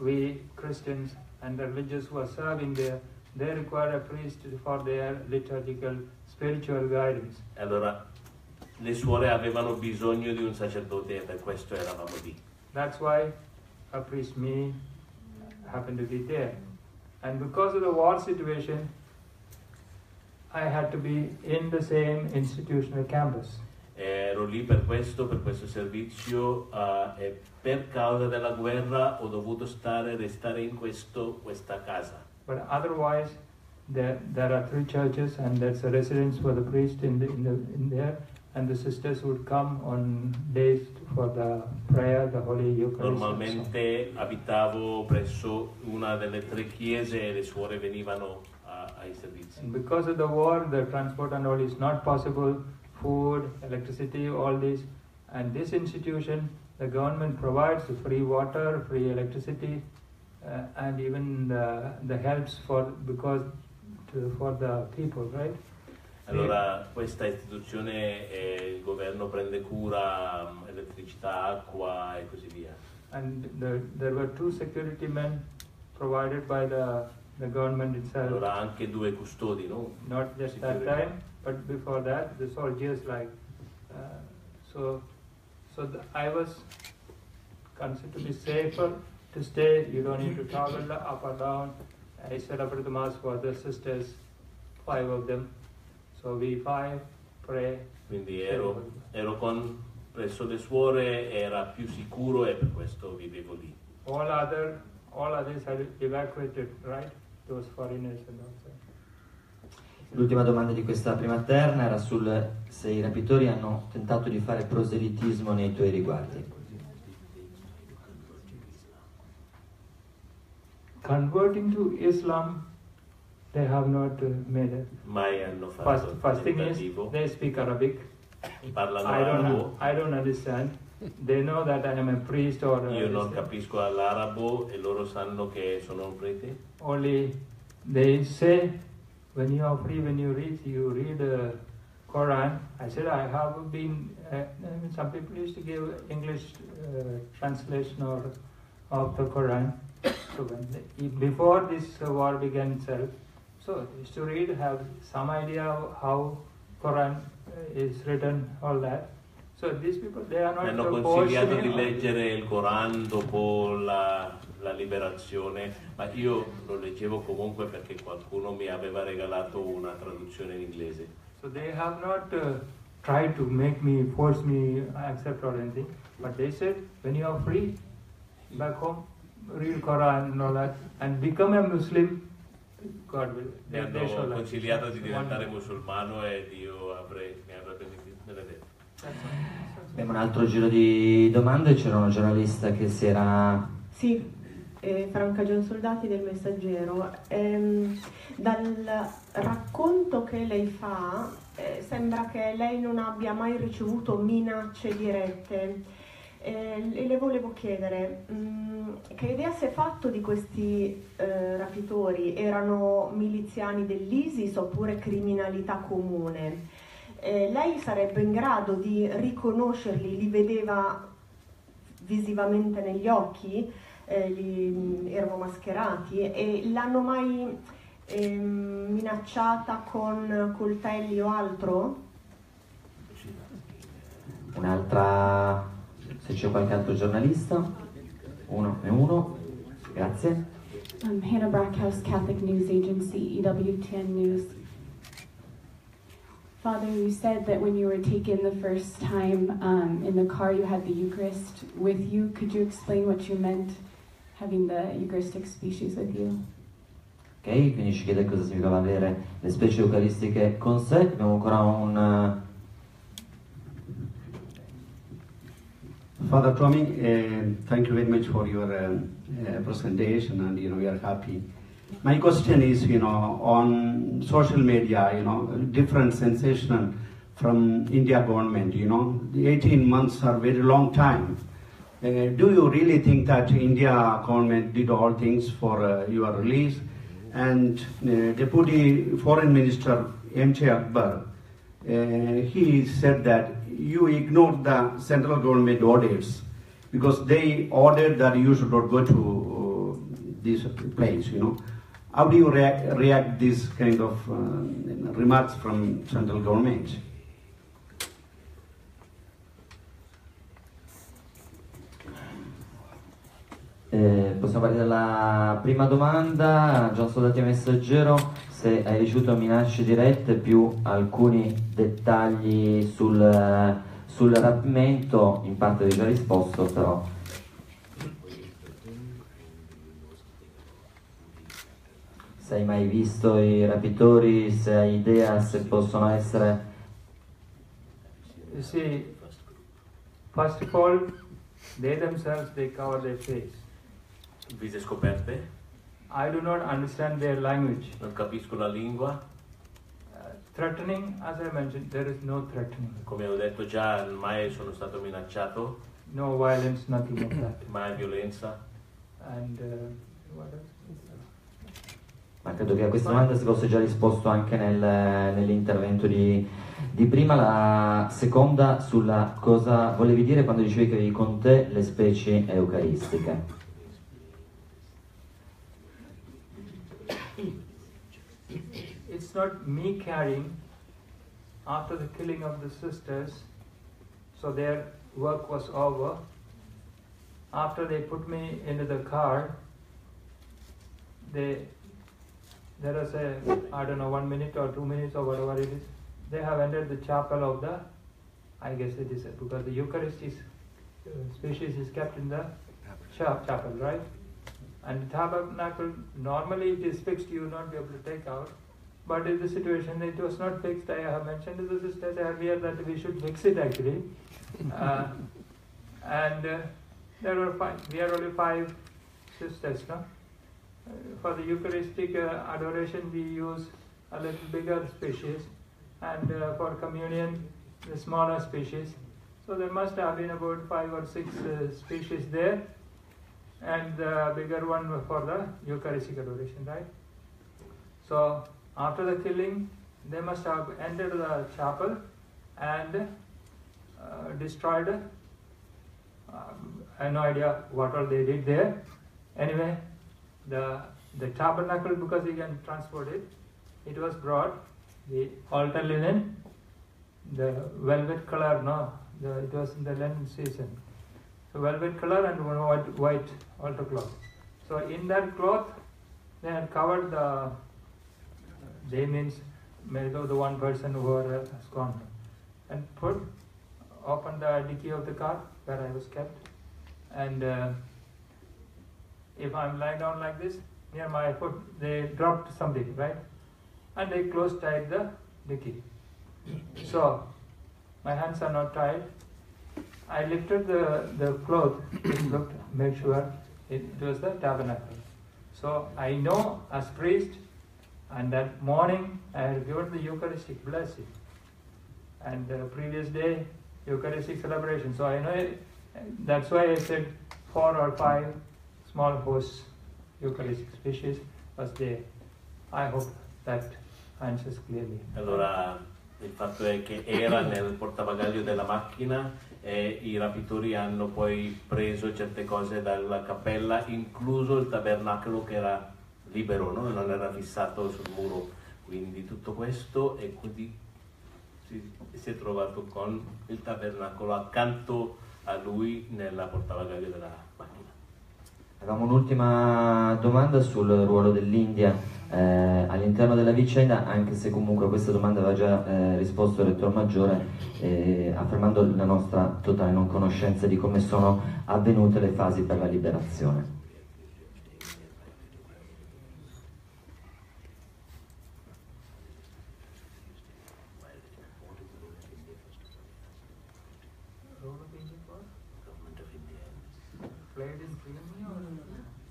we Christians and the religious who are serving there, they require a priest for their liturgical, spiritual guidance. Allora, le suore avevano bisogno di un sacerdote e per questo eravamo lì. That's why a priest, me, happened to be there. And because of the war situation, I had to be in the same institutional campus. ero lì per questo servizio, e per causa della guerra ho dovuto restare in questa casa. But otherwise, there are 3 churches and there's a residence for the priest in there, and the sisters would come on days for the prayer, the Holy Eucharist. Normalmente abitavo presso una delle 3 chiese e le suore venivano ai servizi. And because of the war, the transport and all is not possible, food, electricity, all this, and this institution, the government provides free water, free electricity, and even the helps for the people, right? Allora questa istituzione, il governo prende cura, elettricità, acqua e così via. And there were 2 security men provided by the government itself. Allora anche 2 custodi, no? Not just that time, but before that, the soldiers I was considered to be safer to stay. You don't need to travel up or down. I celebrate the mass for the sisters, 5 of them. So we 5 pray. Quindi ero presso le suore, era più sicuro e per questo vivevo lì. All others had evacuated, right? Those foreigners and also. L'ultima domanda di questa prima terna era se i rapitori hanno tentato di fare proselitismo nei tuoi riguardi. Converting to Islam, they have not made it. Mai hanno fatto First thing is, tentativo. they speak Arabic. Parlano arabo. I don't understand. They know that I am a priest or Io non capisco l'arabo e loro sanno che sono un prete. Only they say, when you are free, when you read the Quran. I said I have been. Some people used to give English translation of the Quran. So before this war began itself, so I used to read, have some idea how Quran is written, all that. So these people, they are not. Mi hanno consigliato di leggere il Coran dopo la liberazione, ma io lo leggevo comunque perché qualcuno mi aveva regalato una traduzione in inglese. So they have not tried to force me accept or anything, but they said, when you are free, back home, read Quran and all that, and become a Muslim, God will. Mi hanno consigliato di diventare musulmano e Dio mi avrebbe benedetto. Abbiamo un altro giro di domande, c'era una giornalista che si era... Sì, Franca Giansoldati del Messaggero. Dal racconto che lei fa sembra che lei non abbia mai ricevuto minacce dirette. E le volevo chiedere che idea si è fatto di questi rapitori? Erano miliziani dell'ISIS oppure criminalità comune? Lei sarebbe in grado di riconoscerli? Li vedeva visivamente negli occhi? Erano mascherati? E l'hanno mai minacciata con coltelli o altro? Un'altra, se c'è qualche altro giornalista, uno, grazie. Hannah Brackhouse, Catholic News Agency, EWTN News. Father, you said that when you were taken the first time in the car, you had the Eucharist with you. Could you explain what you meant having the Eucharistic species with you? Ok, quindi ci chiede cosa significava avere le specie eucaristiche con sé. Abbiamo ancora un... Father Tommy, thank you very much for your presentation, and we are happy. My question is, on social media, different sensation from India government, the 18 months are very long time. Do you really think that India government did all things for your release? And Deputy Foreign Minister M.J. Akbar, he said that you ignored the central government orders because they ordered that you should not go to this place, How do you react this kind of remarks from central government? Possiamo partire dalla prima domanda. Gian Soldati Messaggero, se hai ricevuto minacce dirette più alcuni dettagli sul Sul rapimento in parte avevi già risposto, però se hai mai visto i rapitori, se hai idea se possono essere... You see, first of all, they themselves, they cover their face. Vise scoperte, I do not understand their language. non capisco la lingua. Threatening, as I mentioned, there is no threatening. Come ho detto già, mai sono stato minacciato, No violence, nothing like that. mai violenza. And what else? Ma credo che a questa domanda si fosse già risposto anche nell'intervento di prima. La seconda sulla cosa volevi dire quando dicevi che avevi con te le specie eucaristiche. It's not me carrying after the killing of the sisters, so their work was over. After they put me into the car, there is I don't know, 1 minute or 2 minutes or whatever it is, they have entered the chapel of the, I guess it is, because the Eucharist is, species is kept in the chapel, right? And the tabernacle, normally it is fixed, you will not be able to take out. But in the situation, it was not fixed. I have mentioned to the sisters earlier that we should fix it actually. There were 5, we are only 5 sisters, no? For the Eucharistic adoration, we use a little bigger species, and for communion, the smaller species. So there must have been about 5 or 6 species there, and the bigger one for the Eucharistic adoration, right? So after the killing, they must have entered the chapel and destroyed. I have no idea what all they did there. Anyway, the tabernacle, because you can transport it, it was brought. The altar linen, the velvet color, it was in the Lenten season. So velvet color and one white altar cloth. So in that cloth, they had covered they means maybe the one person who has gone, and opened the dicky of the car where I was kept, and if I'm lying down like this, near my foot, they dropped something, right? And they tied the dicky. So my hands are not tied. I lifted the cloth, made sure it was the tabernacle. So I know as priest, and that morning I had given the Eucharistic blessing, and the previous day Eucharistic celebration. So I know that's why I said 4 or 5 small hosts, Eucharistic species was there. I hope that answers clearly. Allora, il fatto è che era nel portabagaglio della macchina e i rapitori hanno poi preso certe cose dalla cappella, incluso il tabernacolo che era libero, no? Non era fissato sul muro. Quindi tutto questo, e quindi si è trovato con il tabernacolo accanto a lui nella portabagaglio della macchina. Avevamo un'ultima domanda sul ruolo dell'India all'interno della vicenda, anche se comunque a questa domanda aveva già risposto il Rettor Maggiore, affermando la nostra totale non conoscenza di come sono avvenute le fasi per la liberazione.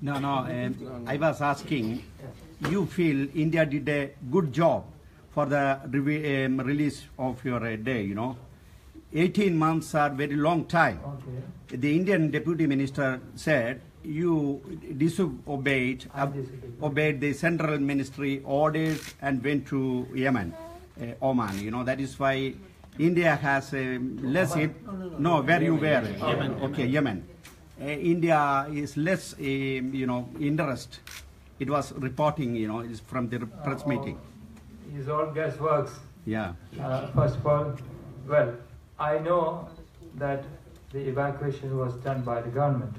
No, I was asking, you feel India did a good job for the release of your day, you know? 18 months are very long time. Okay. The Indian Deputy Minister said you disobeyed the Central Ministry orders and went to Yemen, Oman, you know? That is why India has less... No, where you were? Yemen. Okay, Yemen. India is less, interest. It was reporting, is from the press meeting. It's all guessworks. Yeah. First of all, well, I know that the evacuation was done by the government.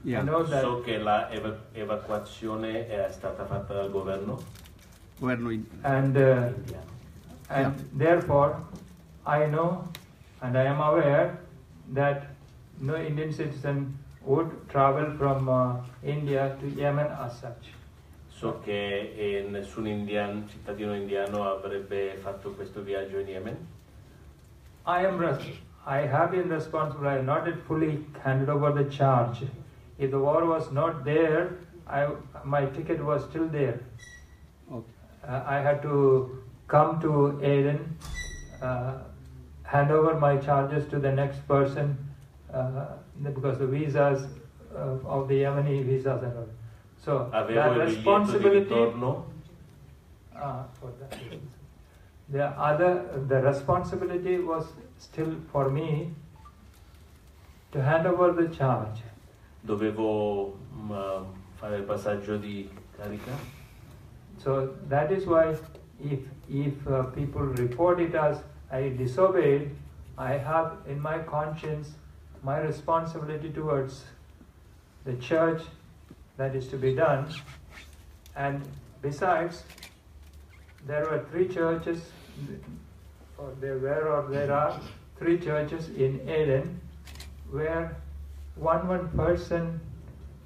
Yeah. I know that. So che la evacuazione è stata fatta dal governo. And therefore, I know and I am aware that no Indian citizen would travel from India to Yemen as such. So che nessun cittadino indiano avrebbe fatto questo viaggio in Yemen? I have been responsible. I have not yet fully handed over the charge. If the war was not there, my ticket was still there. Okay. I had to come to Aden, hand over my charges to the next person because the visas of the Yemeni visas and all. So that responsibility. For that, the responsibility was still for me to hand over the charge. Dovevo fare il passaggio di carica. So that is why if people report it as I disobeyed, I have in my conscience my responsibility towards the church that is to be done. And besides, there were 3 churches, or there are 3 churches in Aden where one person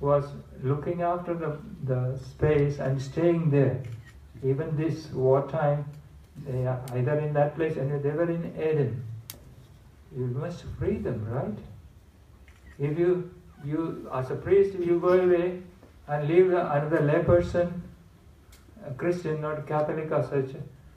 was looking after the space and staying there. Even this wartime, they are either in that place and they were in Aden. You must free them, right? If you as a priest, you go away and leave another layperson, a Christian, not Catholic or such,